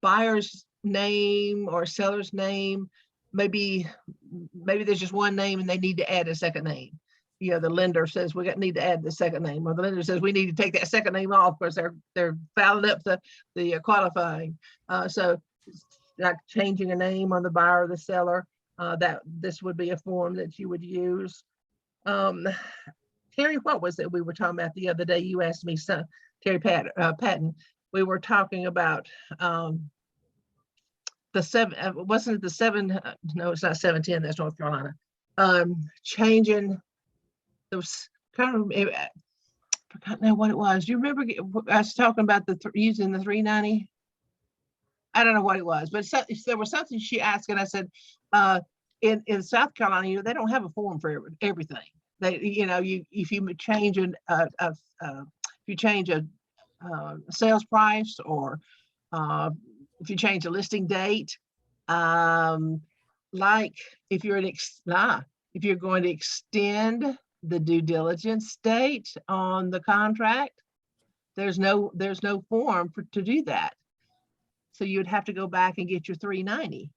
buyer's name or seller's name, maybe there's just one name and they need to add a second name. You know, the lender says we need to add the second name, or the lender says we need to take that second name off because they're fouling up the qualifying. So like changing a name on the buyer or the seller, that this would be a form that you would use. Terry, what was it we were talking about the other day? You asked me, Terry Patton, we were talking about the 7, wasn't it the 7? No, it's not 710, that's North Carolina. Changing those kind of, I forgot now what it was. Do you remember I was talking about using the 390? I don't know what it was, but there was something she asked, and I said, in South Carolina, you know, they don't have a form for everything. They, you know, if you change a sales price, or if you change a listing date, like if you're if you're going to extend the due diligence date on the contract, there's no form to do that. So you'd have to go back and get your 390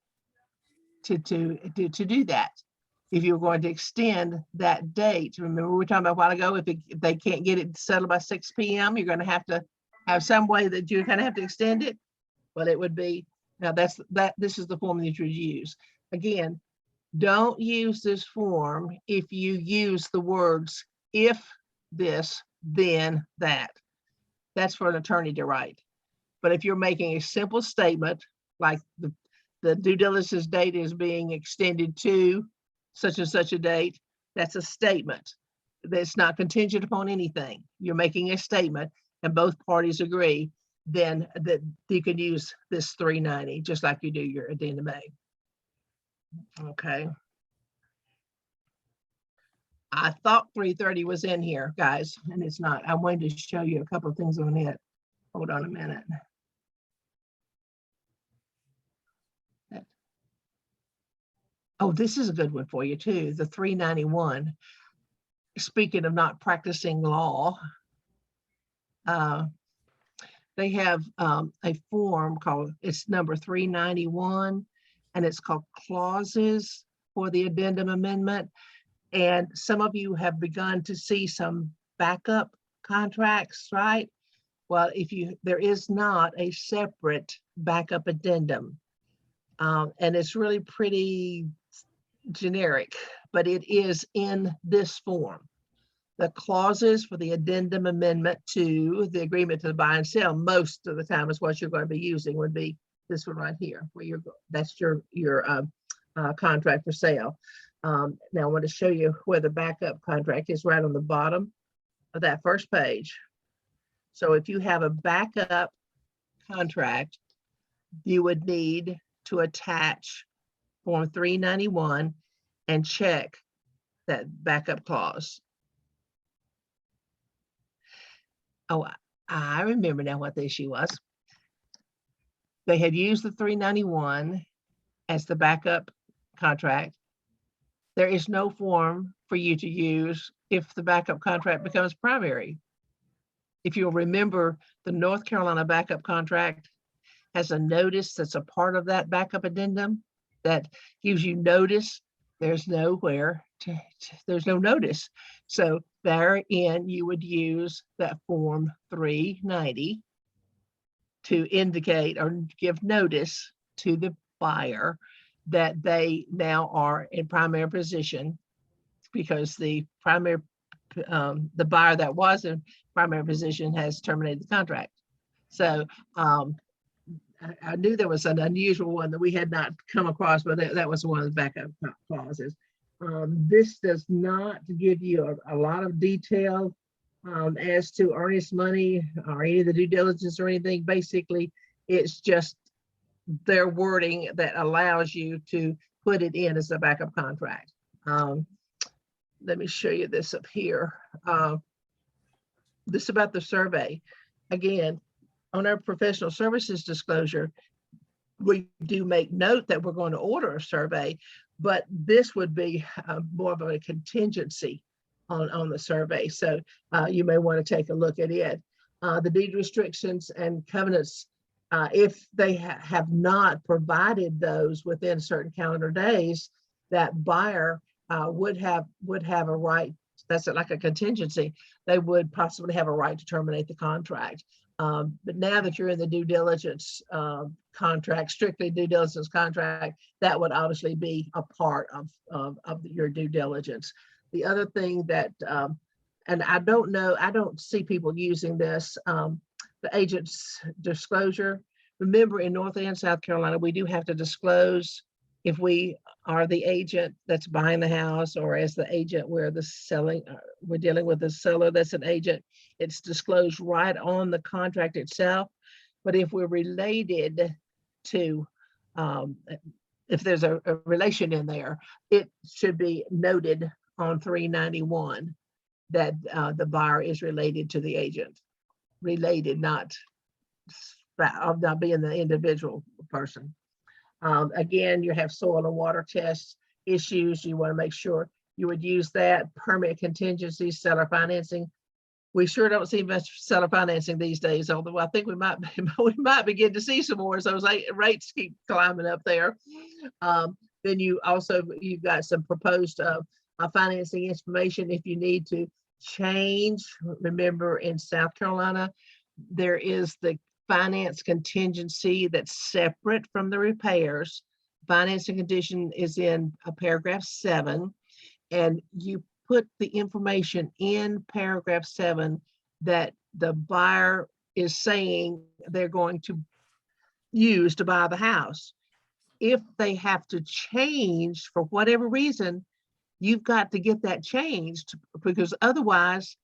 to do that. If you're going to extend that date, remember we were talking about a while ago, if they can't get it settled by 6 p.m., you're going to have some way that you kind of have to extend it. Well, it would be, now this is the form that you would use. Again, don't use this form if you use the words if this, then that. That's for an attorney to write. But if you're making a simple statement, like the due diligence date is being extended to such and such a date, that's a statement. That's not contingent upon anything. You're making a statement and both parties agree, then that you can use this 390, just like you do your addendum A. Okay. I thought 330 was in here, guys, and it's not. I'm going to show you a couple of things on it. Hold on a minute. Oh, this is a good one for you too, the 391. Speaking of not practicing law, they have a form called, it's number 391, and it's called clauses for the addendum amendment. And some of you have begun to see some backup contracts, right? Well, there is not a separate backup addendum. And it's really pretty generic, but it is in this form. The clauses for the addendum amendment to the agreement to buy and sell, most of the time is what you're going to be using, would be this one right here, where that's your contract for sale. Now I want to show you where the backup contract is, right on the bottom of that first page. So if you have a backup contract, you would need to attach Form 391 and check that backup clause. Oh, I remember now what the issue was. They had used the 391 as the backup contract. There is no form for you to use if the backup contract becomes primary. If you'll remember, the North Carolina backup contract has a notice that's a part of that backup addendum that gives you notice. There's nowhere to, there's no notice. So therein, you would use that form 390 to indicate or give notice to the buyer that they now are in primary position, because the primary, the buyer that was in primary position has terminated the contract. So I knew there was an unusual one that we had not come across, but that was one of the backup clauses. This does not give you a lot of detail as to earnest money or any of the due diligence or anything. Basically, it's just their wording that allows you to put it in as a backup contract. Let me show you this up here. This about the survey. Again, on our professional services disclosure, we do make note that we're going to order a survey, but this would be more of a contingency on the survey. So you may want to take a look at it. The deed restrictions and covenants, if they have not provided those within certain calendar days, that buyer would have a right. That's like a contingency. They would possibly have a right to terminate the contract. But now that you're in the due diligence contract, strictly due diligence contract, that would obviously be a part of your due diligence. The other thing that, and I don't know, I don't see people using this, the agent's disclosure. Remember, in North and South Carolina, we do have to disclose if we are the agent that's buying the house, or as the agent where the selling, we're dealing with the seller that's an agent. It's disclosed right on the contract itself. But if we're related to, if there's a relation in there, it should be noted on 391 that the buyer is related to the agent. Related, not being the individual person. Again, you have soil and water test issues. You want to make sure you would use that. Permit contingencies, seller financing. We sure don't see much seller financing these days, although I think we might begin to see some more as those rates keep climbing up there. Then you've got some proposed financing information if you need to change. Remember, in South Carolina, there is the finance contingency that's separate from the repairs. Financing condition is in paragraph 7, and you put the information in paragraph 7 that the buyer is saying they're going to use to buy the house. If they have to change for whatever reason, you've got to get that changed, because otherwise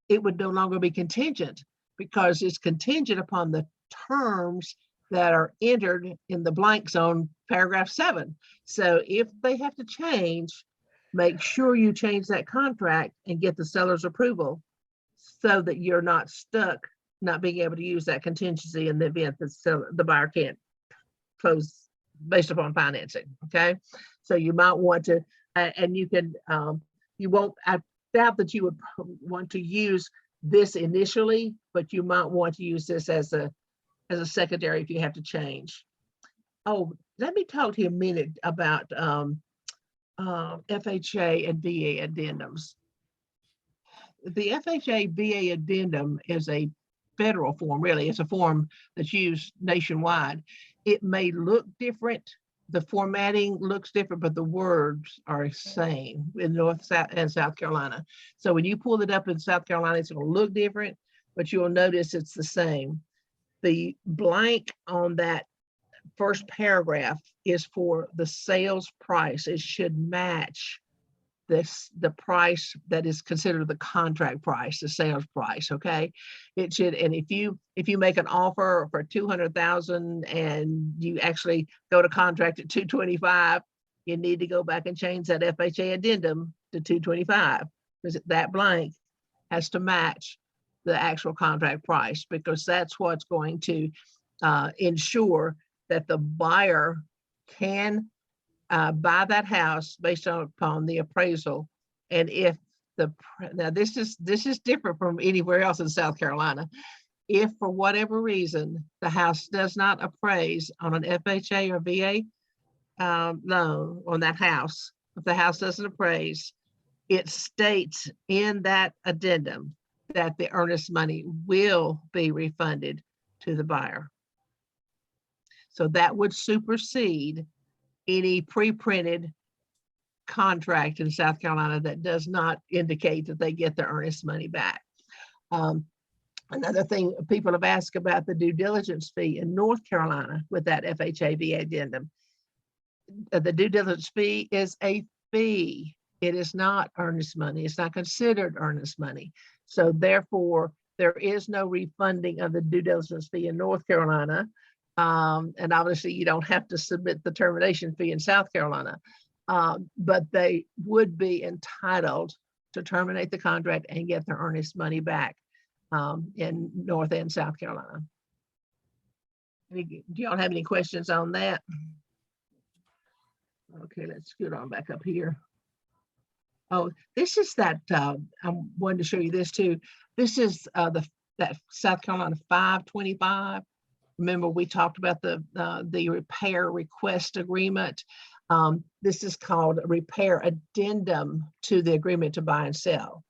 it would no longer be contingent, because it's contingent upon the terms that are entered in the blanks on paragraph 7. So if they have to change, make sure you change that contract and get the seller's approval so that you're not stuck not being able to use that contingency in the event that the buyer can't close based upon financing. Okay, so you might want to, and you can, you won't, I doubt that you would want to use this initially, but you might want to use this as a secondary if you have to change. Oh, let me talk to you a minute about FHA and VA addendums. The FHA VA addendum is a federal form, really. It's a form that's used nationwide. It may look different. The formatting looks different, but the words are the same in North, South, and South Carolina. So when you pull it up in South Carolina, it's going to look different, but you'll notice it's the same. The blank on that first paragraph is for the sales price. It should match the price that is considered the contract price, the sales price. Okay, it should. And if you make an offer for $200,000 and you actually go to contract at $225,000, you need to go back and change that FHA addendum to $225,000, because that blank has to match the actual contract price, because that's what's going to ensure that the buyer can buy that house based upon the appraisal. And if now this is different from anywhere else in South Carolina. If for whatever reason the house does not appraise on an FHA or VA loan on that house, if the house doesn't appraise, it states in that addendum that the earnest money will be refunded to the buyer. So that would supersede any pre-printed contract in South Carolina that does not indicate that they get their earnest money back. Another thing people have asked about the due diligence fee in North Carolina with that FHA VA addendum. The due diligence fee is a fee. It is not earnest money. It's not considered earnest money. So therefore, there is no refunding of the due diligence fee in North Carolina. And obviously you don't have to submit the termination fee in South Carolina, but they would be entitled to terminate the contract and get their earnest money back in North and South Carolina. Do y'all have any questions on that? Okay, let's scoot on back up here. Oh, this is that, I wanted to show you this too. This is that South Carolina 525. Remember, we talked about the repair request agreement. This is called a repair addendum to the agreement to buy and sell.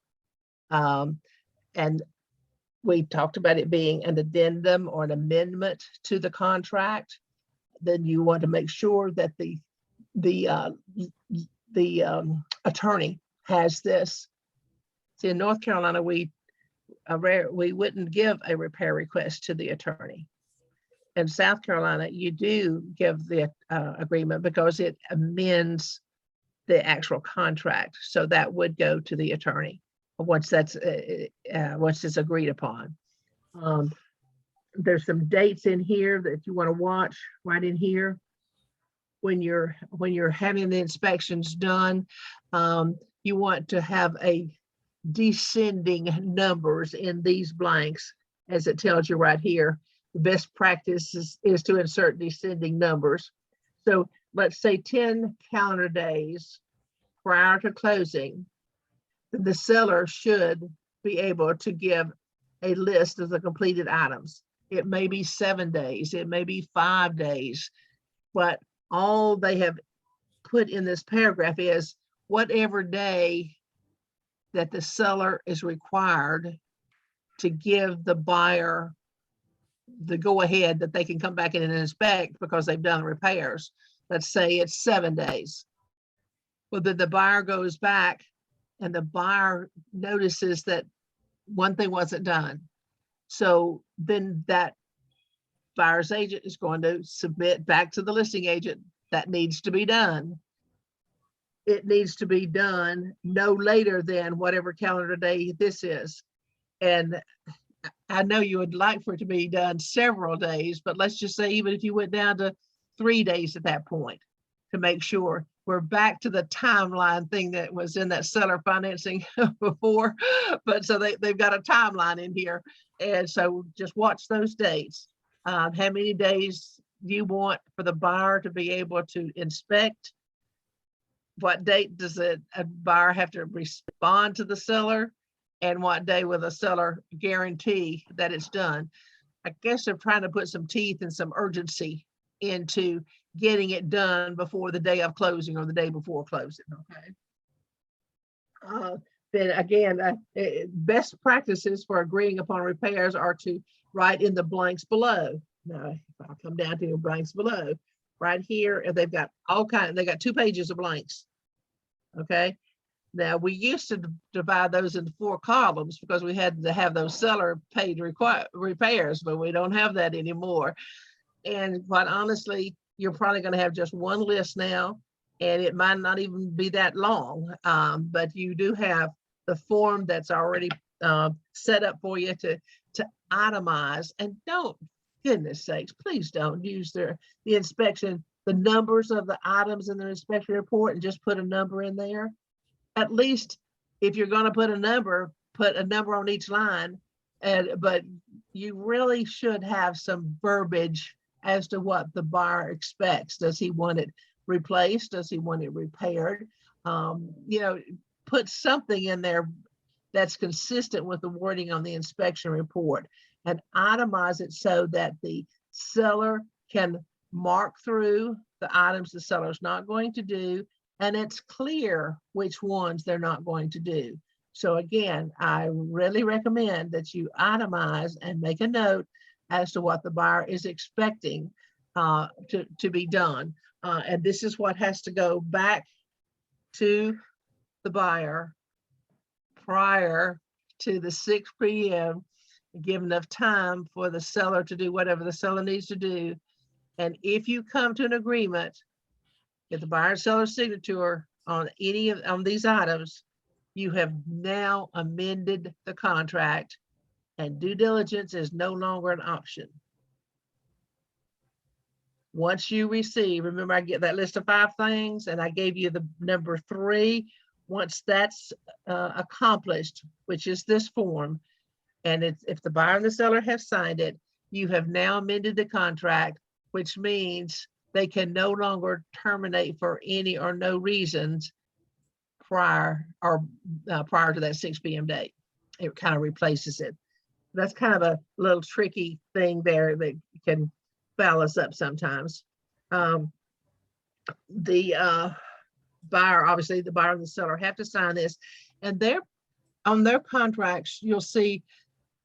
And we talked about it being an addendum or an amendment to the contract. Then you want to make sure that the attorney has this. See, in North Carolina, we wouldn't give a repair request to the attorney. In South Carolina, you do give the agreement because it amends the actual contract. So that would go to the attorney once that's once it's agreed upon. There's some dates in here that you want to watch right in here. When you're having the inspections done, you want to have a descending numbers in these blanks, as it tells you right here. The best practice is to insert descending numbers. So let's say 10 calendar days prior to closing, the seller should be able to give a list of the completed items. It may be 7 days, it may be 5 days, but all they have put in this paragraph is whatever day that the seller is required to give the buyer the go ahead that they can come back in and inspect because they've done repairs. Let's say it's 7 days. Well, then the buyer goes back and the buyer notices that one thing wasn't done. So then that buyer's agent is going to submit back to the listing agent that needs to be done. It needs to be done no later than whatever calendar day this is. And I know you would like for it to be done several days, but let's just say even if you went down to 3 days at that point to make sure we're back to the timeline thing that was in that seller financing before. But so they've got a timeline in here. And so just watch those dates. How many days do you want for the buyer to be able to inspect? What date does a buyer have to respond to the seller? And what day will the seller guarantee that it's done? I guess they're trying to put some teeth and some urgency into getting it done before the day of closing or the day before closing, okay? Then again, best practices for agreeing upon repairs are to write in the blanks below. Now, if I come down to the blanks below, right here, they've got they got 2 pages of blanks, okay? Now, we used to divide those into 4 columns because we had to have those seller paid repairs, but we don't have that anymore. And quite honestly, you're probably going to have just one list now, and it might not even be that long, but you do have the form that's already set up for you to itemize. And don't, goodness sakes, please don't use the inspection, the numbers of the items in the inspection report and just put a number in there. At least if you're going to put a number on each line but you really should have some verbiage as to what the buyer expects. Does he want it replaced? Does he want it repaired? You know, put something in there that's consistent with the wording on the inspection report, and itemize it so that the seller can mark through the items the seller's not going to do, and it's clear which ones they're not going to do. So again, I really recommend that you itemize and make a note as to what the buyer is expecting to be done. And this is what has to go back to the buyer prior to the 6 p.m., give enough time for the seller to do whatever the seller needs to do. And if you come to an agreement, get the buyer and seller signature on any of on these items, you have now amended the contract, and due diligence is no longer an option. Once you receive, remember I get that list of 5 things and I gave you the number 3. Once that's accomplished, which is this form, and if the buyer and the seller have signed it, you have now amended the contract, which means they can no longer terminate for any or no reasons prior to that 6 p.m. date. It kind of replaces it. That's kind of a little tricky thing there that can foul us up sometimes. The buyer, obviously the buyer and the seller have to sign this, and on their contracts, you'll see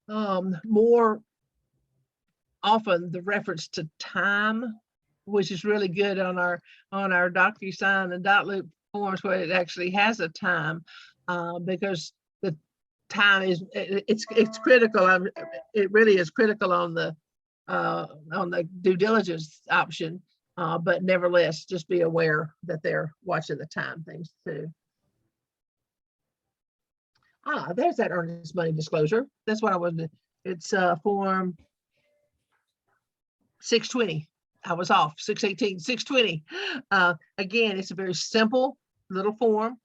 more often the reference to time, which is really good on our DocuSign and .loop forms where it actually has a time, because the time is it's critical. It really is critical on the due diligence option, but nevertheless, just be aware that they're watching the time things too. There's that earnest money disclosure. That's what I wanted. It's form 620. I was off. 618, 620. Again, it's a very simple little form,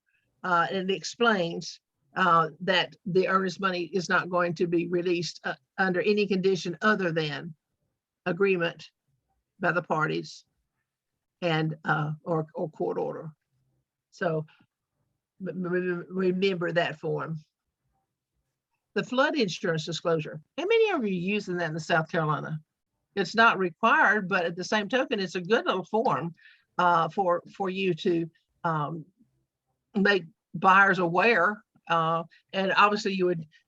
and it explains that the earnest money is not going to be released under any condition other than agreement by the parties and or court order. So remember that form. The flood insurance disclosure. How many of you are using that in South Carolina? It's not required, but at the same token, it's a good little form for you to make buyers aware. And obviously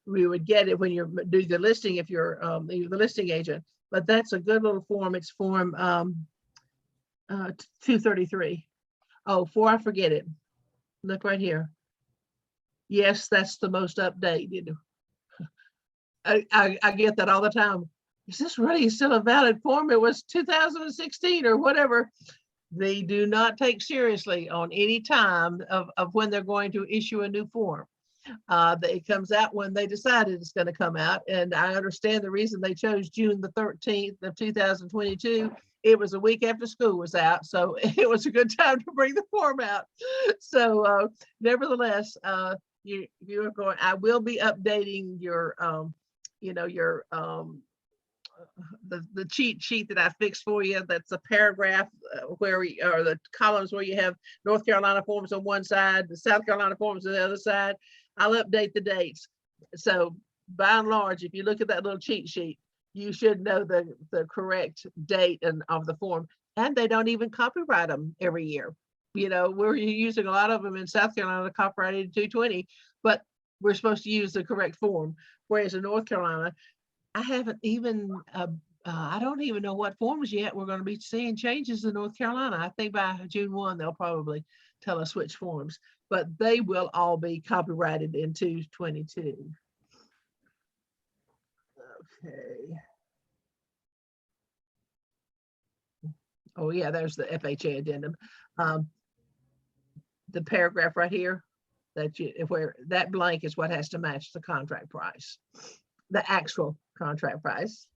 we would get it when you do the listing if you're the listing agent, but that's a good little form. It's form 233. Oh, before I forget it, look right here. Yes, that's the most updated. I get that all the time. Is this really still a valid form? It was 2016 or whatever. They do not take seriously on any time of when they're going to issue a new form. It comes out when they decided it's going to come out. And I understand the reason they chose June the 13th of 2022. It was a week after school was out. So it was a good time to bring the form out. So nevertheless, you are going, I will be updating your, the cheat sheet that I fixed for you. That's a paragraph or the columns where you have North Carolina forms on one side, the South Carolina forms on the other side. I'll update the dates. So by and large, if you look at that little cheat sheet, you should know the correct date of the form. And they don't even copyright them every year. You know, we're using a lot of them in South Carolina, copyrighted 220, but we're supposed to use the correct form. Whereas in North Carolina, I haven't even, I don't even know what forms yet. We're going to be seeing changes in North Carolina. I think by June 1, they'll probably tell us which forms, but they will all be copyrighted in 222. Okay. Oh yeah, there's the FHA addendum. The paragraph right here, where that blank is what has to match the contract price, the actual contract price.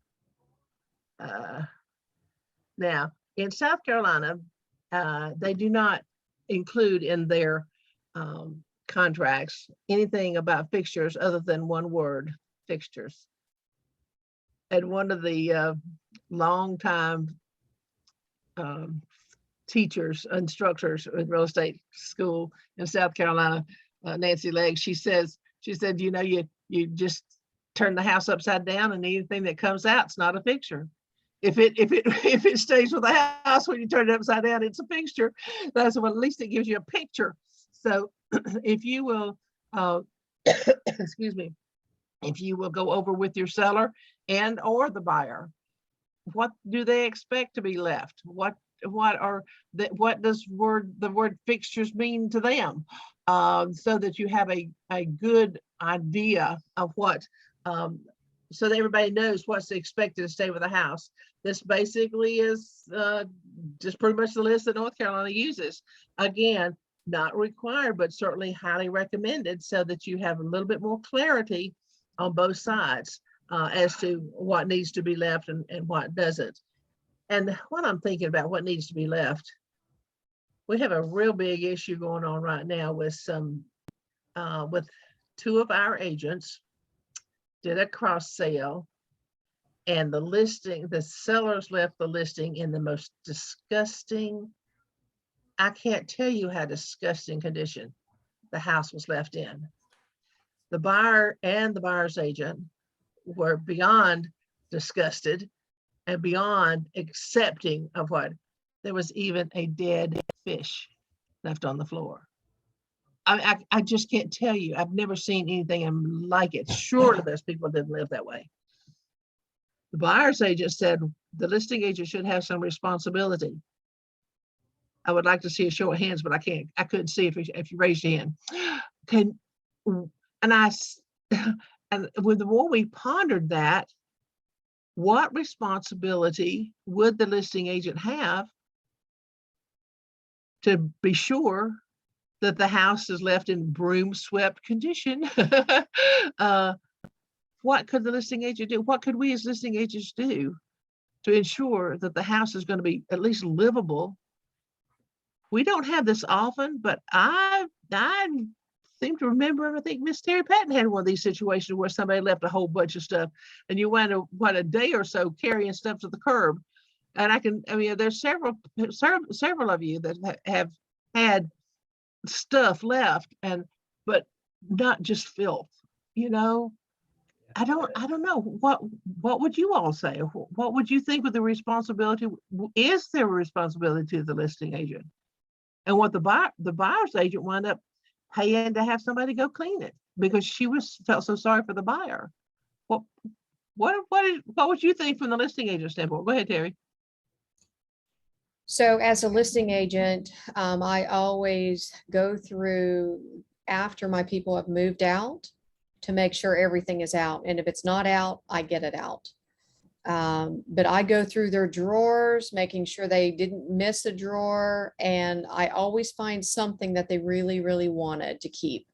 Now, in South Carolina, they do not include in their contracts anything about fixtures other than one word, fixtures. one of the longtime teachers, instructors in real estate school in South Carolina, Nancy Legg, she said, you know, you just turn the house upside down and anything that comes out, it's not a fixture. If it stays with the house, when you turn it upside down, it's a fixture. That's what, at least it gives you a picture. So if you will, excuse me, if you will go over with your seller and or the buyer, what do they expect to be left? What does the word fixtures mean to them? So that you have a good idea of what, so that everybody knows what's expected to stay with the house. This basically is just pretty much the list that North Carolina uses. Again, not required, but certainly highly recommended, so that you have a little bit more clarity on both sides as to what needs to be left and what doesn't. And what I'm thinking about, what needs to be left, we have a real big issue going on right now with with two of our agents did a cross sale, and the sellers left the listing in the most disgusting, I can't tell you how disgusting condition the house was left in. The buyer and the buyer's agent were beyond disgusted and beyond accepting of what, there was even a dead fish left on the floor. I just can't tell you. I've never seen anything like it. Surely those people didn't live that way. The buyer's agent said the listing agent should have some responsibility. I would like to see a show of hands, but I couldn't see if you raised your hand. And with the more we pondered that, what responsibility would the listing agent have to be sure that the house is left in broom swept condition? What could the listing agent do? What could we as listing agents do to ensure that the house is going to be at least livable? We don't have this often, but I seem to remember, I think Miss Terry Patton had one of these situations where somebody left a whole bunch of stuff and you went a day or so carrying stuff to the curb. And there's several of you that have had stuff left, but not just filth, you know. I don't know. What would you all say? What would you think with the responsibility? Is there a responsibility to the listing agent? And what the buyer's agent wound up paying to have somebody go clean it because she felt so sorry for the buyer. What would you think from the listing agent standpoint? Go ahead, Terry. So as a listing agent, I always go through after my people have moved out to make sure everything is out. And if it's not out, I get it out. But I go through their drawers, making sure they didn't miss a drawer. And I always find something that they really, really wanted to keep.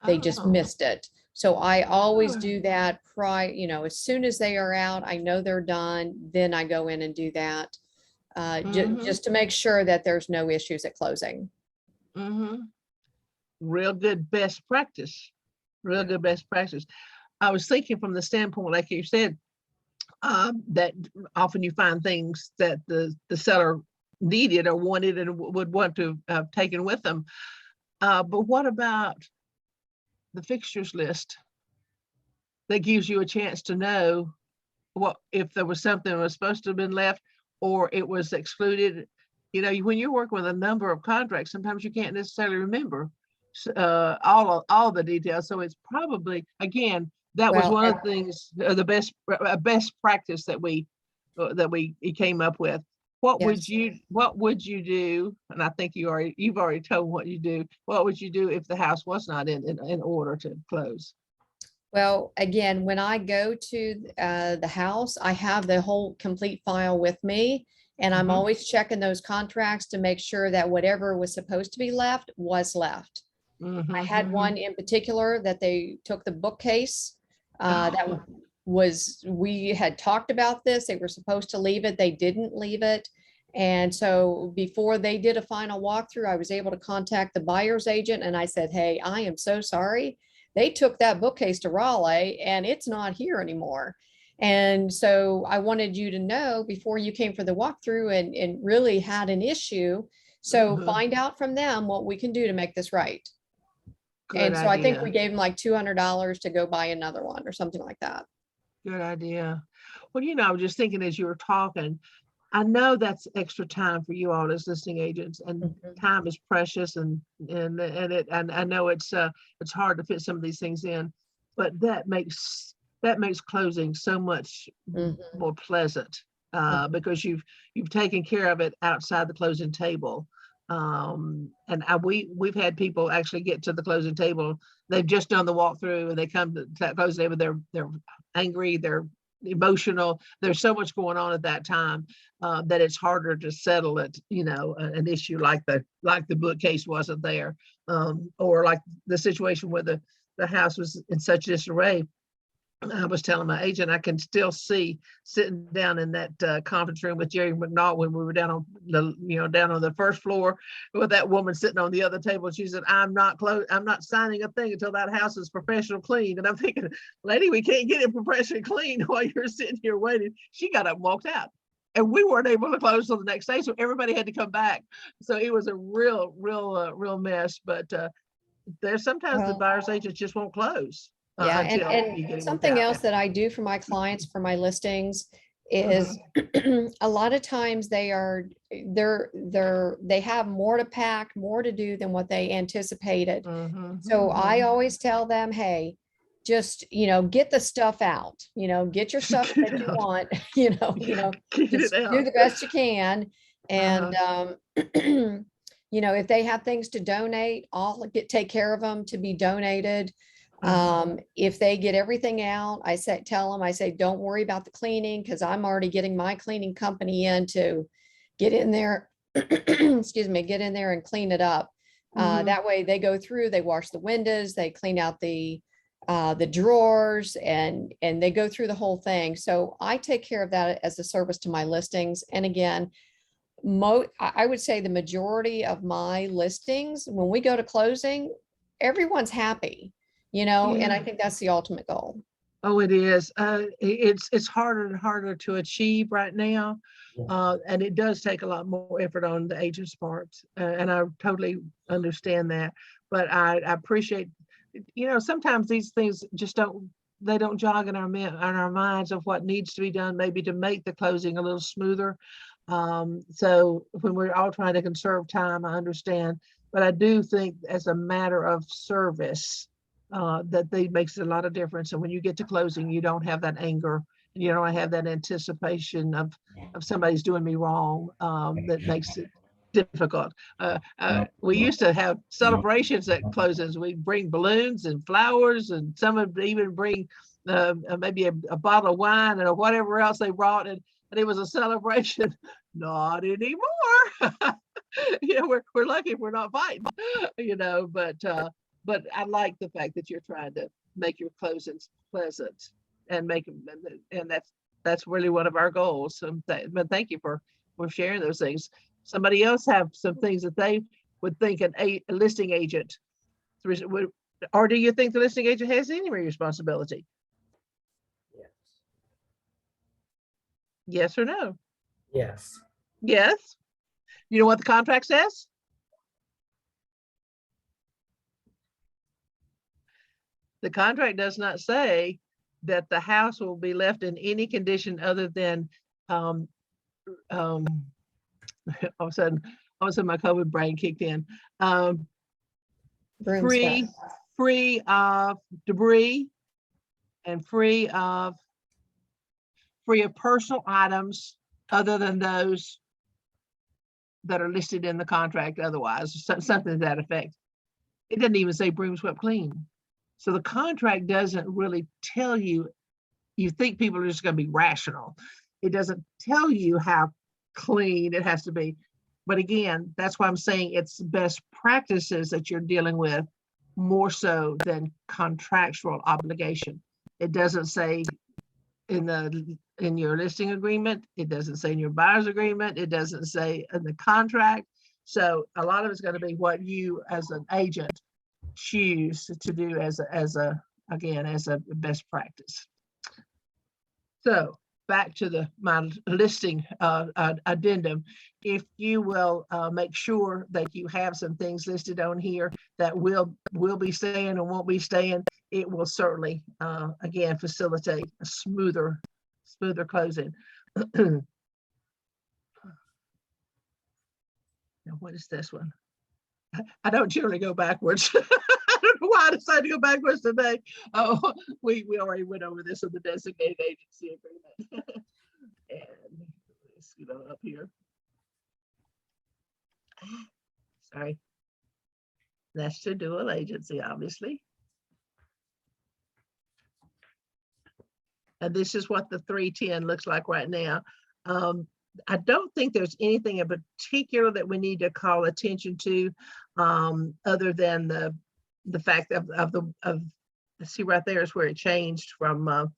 They just missed it. So I always do that as soon as they are out, I know they're done, then I go in and do that. Just to make sure that there's no issues at closing. Real good best practice. Real good best practice. I was thinking from the standpoint, like you said, that often you find things that the seller needed or wanted and would want to have taken with them. But what about the fixtures list that gives you a chance to know what if there was something that was supposed to have been left or it was excluded? You know, when you're working with a number of contracts, sometimes you can't necessarily remember all the details. So it's probably, again, that was one of the things, the best practice that we came up with. What would you do? And I think you've already told what you do. What would you do if the house was not in order to close? Well, again, when I go to the house, I have the whole complete file with me, and I'm always checking those contracts to make sure that whatever was supposed to be left was left. I had one in particular that they took the bookcase. We had talked about this. They were supposed to leave it. They didn't leave it. And so before they did a final walkthrough, I was able to contact the buyer's agent and I said, hey, I am so sorry. They took that bookcase to Raleigh and it's not here anymore. And so I wanted you to know before you came for the walkthrough and really had an issue. So Mhm. find out from them what we can do to make this right. Good And so I think we idea. gave him like $200 to go buy another one or something like that. Good idea. Well, I was just thinking as you were talking, I know that's extra time for you all as listing agents, and Mhm. time is precious, and I know it's hard to fit some of these things in, but that makes closing so much Mhm. more pleasant, because you've taken care of it outside the closing table. We've had people actually get to the closing table. They've just done the walkthrough and they come to that closing table. They're angry. They're emotional. There's so much going on at that time, that it's harder to settle it. An issue like the bookcase wasn't there, or like the situation where the house was in such disarray. I was telling my agent, I can still see sitting down in that conference room with Jerry McNaught when we were down on the first floor with that woman sitting on the other table. She said, I'm not signing a thing until that house is professional clean. And I'm thinking, lady, we can't get it professionally clean while you're sitting here waiting. She got up and walked out. And we weren't able to close till the next day. So everybody had to come back. So it was a real mess. But there's sometimes the Well, buyer's agents just won't close. yeah, Until you get and it worked something out. else that I do for my clients, for my listings is a lot of times they have more to pack, more to do than what they anticipated. So I always tell them, hey, just, get the stuff out, get your stuff Get that it you out. want, Get just it do out. the best you can. And, if they have things to donate, I'll take care of them to be donated. If they get everything out, tell them, I say, don't worry about the cleaning because I'm already getting my cleaning company in to get in there, excuse me, get in there and clean it up. That way they go through, they wash the windows, they clean out the drawers and they go through the whole thing. So I take care of that as a service to my listings. And again, I would say the majority of my listings, when we go to closing, everyone's happy. And I think that's the ultimate goal. Oh, it is. It's harder and harder to achieve right now. And it does take a lot more effort on the agent's part. And I totally understand that. But I appreciate, sometimes these things just don't jog in our minds of what needs to be done, maybe to make the closing a little smoother. So when we're all trying to conserve time, I understand. But I do think as a matter of service, that makes a lot of difference. And when you get to closing, you don't have that anger, you don't have that anticipation of somebody's doing me wrong, that makes it difficult. We used to have celebrations at closings. We bring balloons and flowers, and some would even bring maybe a bottle of wine and whatever else they brought, and it was a celebration. Not anymore. We're lucky if we're not fighting, but I like the fact that you're trying to make your closings pleasant and make them, and that's really one of our goals. But thank you for sharing those things. Somebody else have some things that they would think a listing agent would, or do you think the listing agent has any responsibility? Yes. Yes or no? Yes. Yes. You know what the contract says? The contract does not say that the house will be left in any condition other than, all of a sudden my COVID brain kicked in. Broom swept. Free of debris and free of personal items other than those that are listed in the contract otherwise, something to that effect. It doesn't even say broom swept clean. So the contract doesn't really tell you. You think people are just going to be rational. It doesn't tell you how clean it has to be. But again, that's why I'm saying it's best practices that you're dealing with more so than contractual obligation. It doesn't say in your listing agreement. It doesn't say in your buyer's agreement. It doesn't say in the contract. So a lot of it's going to be what you as an agent choose to do as a best practice. So back to my listing addendum. If you will make sure that you have some things listed on here that will be staying and won't be staying, it will certainly again facilitate a smoother closing. Now, what is this one? I don't generally go backwards. I don't know why I decided to go backwards today. Oh, we already went over this with the designated agency agreement. And let's get on up here. Sorry. That's the dual agency, obviously. And this is what the 310 looks like right now. I don't think there's anything in particular that we need to call attention to, other than the fact of see right there is where it changed from,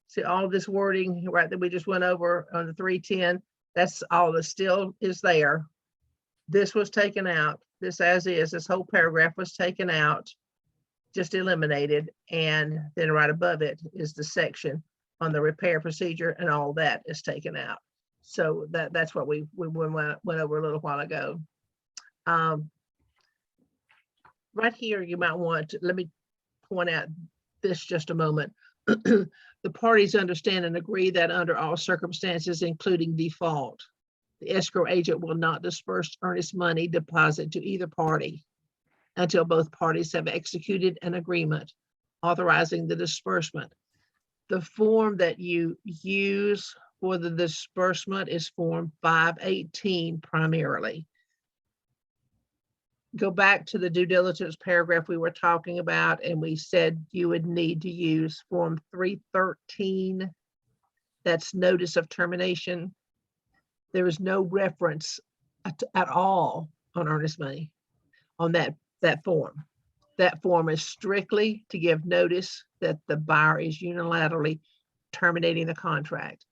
see all this wording right that we just went over on the 310. That's all that still is there. This was taken out. This as is, this whole paragraph was taken out, just eliminated. And then right above it is the section on the repair procedure, and all that is taken out. So that's what we went over a little while ago. Right here, you might want to, let me point out this just a moment. The parties understand and agree that under all circumstances, including default, the escrow agent will not disperse earnest money deposit to either party until both parties have executed an agreement authorizing the disbursement. The form that you use for the disbursement is Form 518 primarily. Go back to the due diligence paragraph we were talking about, and we said you would need to use Form 313. That's notice of termination. There is no reference at all on earnest money on that form. That form is strictly to give notice that the buyer is unilaterally terminating the contract.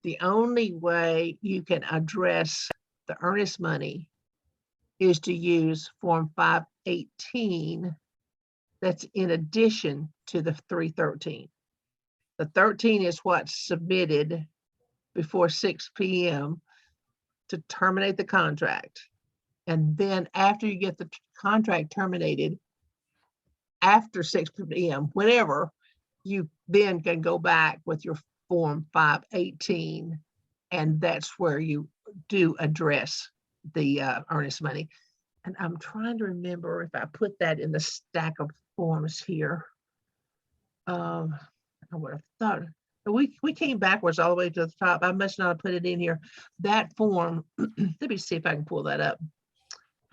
The only way you can address the earnest money is to use Form 518. That's in addition to the 313. The 13 is what's submitted before 6 p.m. to terminate the contract. And then after you get the contract terminated, after 6 p.m., whenever, you then can go back with your Form 518, and that's where you do address the earnest money. And I'm trying to remember if I put that in the stack of forms here. I would have thought we came backwards all the way to the top. I must not have put it in here. That form, let me see if I can pull that up.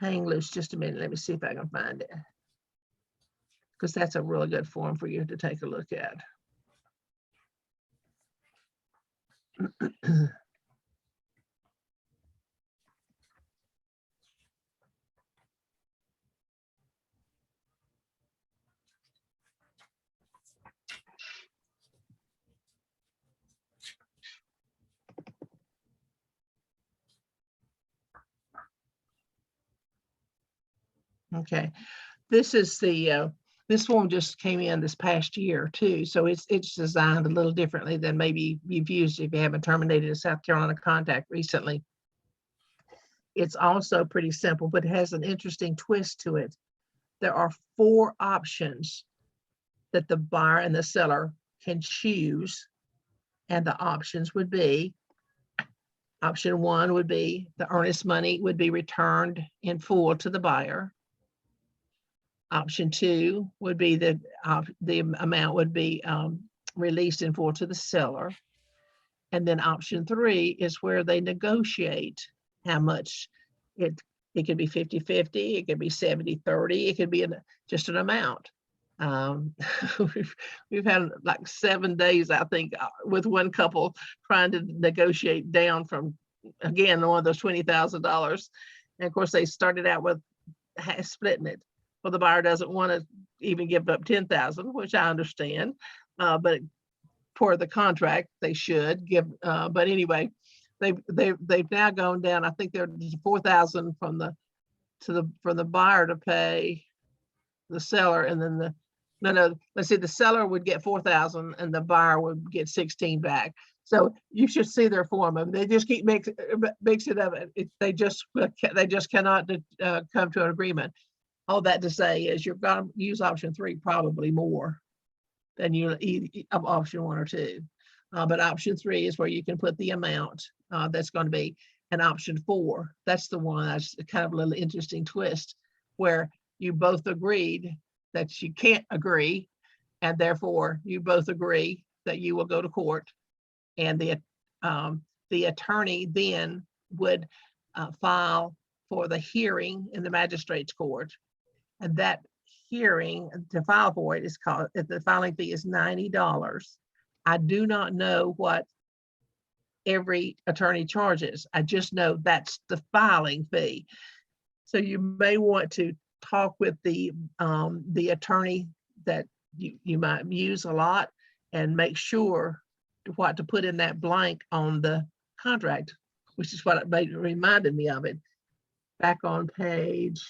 Hang loose just a minute. Let me see if I can find it, because that's a really good form for you to take a look at. Okay, this is the this form just came in this past year too, so it's designed a little differently than maybe you've used if you haven't terminated a South Carolina contract recently. It's also pretty simple, but it has an interesting twist to it. There are 4 options that the buyer and the seller can choose, and the options would be, option 1 would be the earnest money would be returned in full to the buyer. Option 2 would be the amount would be released in full to the seller. And then option 3 is where they negotiate how much. It could be 50-50, it could be 70-30, it could be just an amount. We've had like 7 days, I think, with one couple trying to negotiate down from, again, one of those $20,000. And of course, they started out with splitting it. Well, the buyer doesn't want to even give up 10,000, which I understand, but for the contract, they should give. But anyway, they've now gone down. I think they're 4,000 from the buyer to pay the seller, and then No, let's see, the seller would get 4,000 and the buyer would get 16 back. So you should see their form of, they just keep mixing it up. They just cannot come to an agreement. All that to say is you're gonna use option 3 probably more than you of option 1 or 2. But option 3 is where you can put the amount that's going to be. And option 4, that's the one that's kind of a little interesting twist, where you both agreed that you can't agree, and therefore you both agree that you will go to court, and the attorney then would file for the hearing in the magistrate's court, and that hearing to file for it is called, the filing fee is $90. I do not know what every attorney charges. I just know that's the filing fee. So you may want to talk with the attorney that you might use a lot and make sure what to put in that blank on the contract, which is what it reminded me of it. Back on page,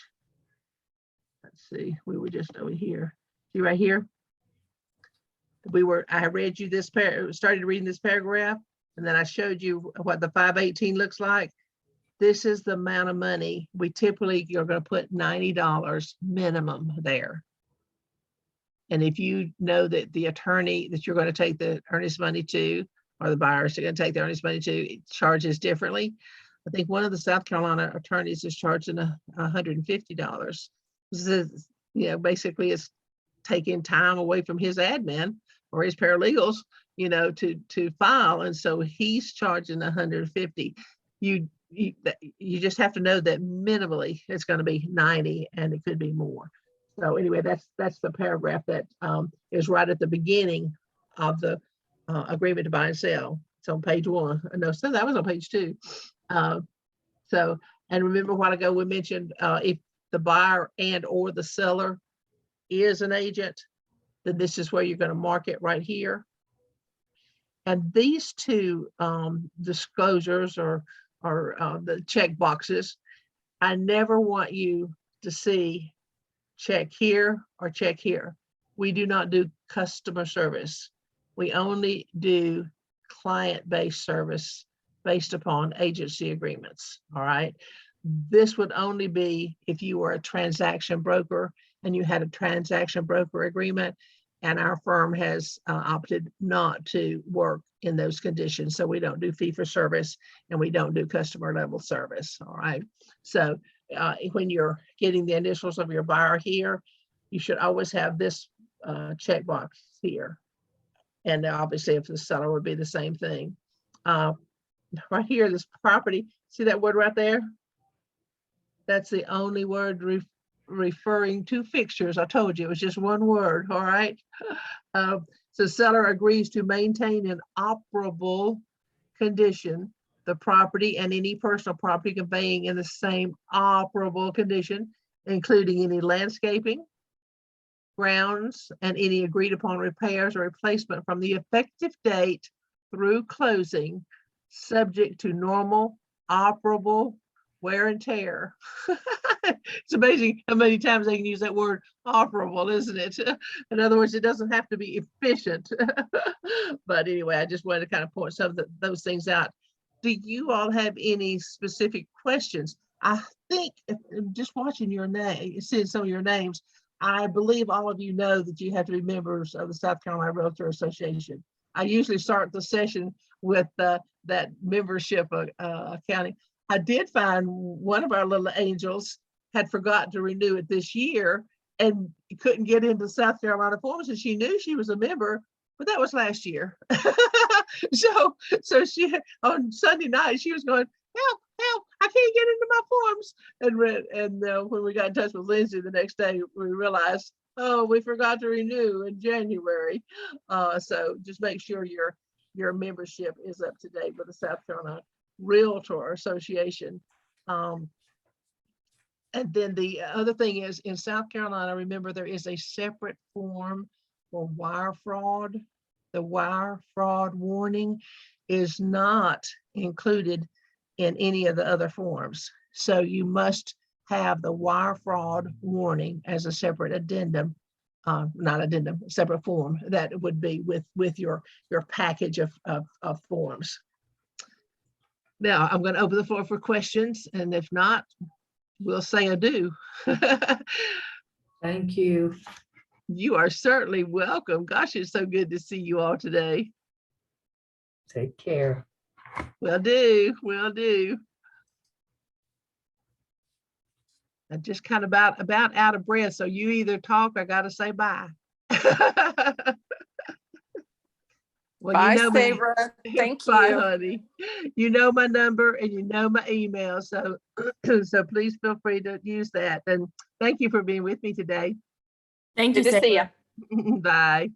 let's see, we were just over here. See right here? I read you this started reading this paragraph, and then I showed you what the 518 looks like. This is the amount of money we typically, you're going to put $90 minimum there. And if you know that the attorney that you're going to take the earnest money to, or the buyers are going to take the earnest money to, it charges differently. I think one of the South Carolina attorneys is charging $150. This is, basically it's taking time away from his admin or his paralegals, to file. And so he's charging $150. You just have to know that minimally it's going to be 90, and it could be more. So anyway, that's the paragraph that is right at the beginning of the agreement to buy and sell. It's on page 1. No, so that was on page 2. So, and remember a while ago we mentioned if the buyer and or the seller is an agent, then this is where you're going to mark it right here. And these two disclosures or the check boxes, I never want you to see check here or check here. We do not do customer service. We only do client-based service based upon agency agreements. All right. This would only be if you were a transaction broker and you had a transaction broker agreement, and our firm has opted not to work in those conditions. So we don't do fee for service, and we don't do customer level service. All right. So when you're getting the initials of your buyer here, you should always have this checkbox here. And obviously if the seller would be the same thing. Right here, this property, see that word right there? That's the only word referring to fixtures. I told you it was just one word. All right. So seller agrees to maintain in operable condition the property and any personal property conveying in the same operable condition, including any landscaping, grounds, and any agreed upon repairs or replacement from the effective date through closing, subject to normal operable wear and tear. It's amazing how many times they can use that word operable, isn't it? In other words, it doesn't have to be efficient. But anyway, I just wanted to kind of point some of those things out. Do you all have any specific questions? I think just watching your name, seeing some of your names, I believe all of you know that you have to be members of the South Carolina Realtor Association. I usually start the session with that membership accounting. I did find one of our little angels had forgotten to renew it this year and couldn't get into South Carolina forms, and she knew she was a member, but that was last year. So she, on Sunday night, she was going, help, I can't get into my forms. And when we got in touch with Lindsay the next day, we realized, oh, we forgot to renew in January. So just make sure your membership is up to date with the South Carolina Realtor Association. And then the other thing is, in South Carolina, remember there is a separate form for wire fraud. The wire fraud warning is not included in any of the other forms. So you must have the wire fraud warning as a separate addendum not addendum, separate form that would be with your package of forms. Now, I'm going to open the floor for questions, and if not, we'll say adieu. Thank you. You are certainly welcome. Gosh, it's so good to see you all today. Take care. Will do, will do. I'm just kind of about out of breath, so you either talk or I gotta say bye. Well, Bye, you know me. Sabra. Thank Bye, you. honey. You know my number and you know my email, so so please feel free to use that. And thank you for being with me today. Thank you, Good to see Sarah. you. Bye.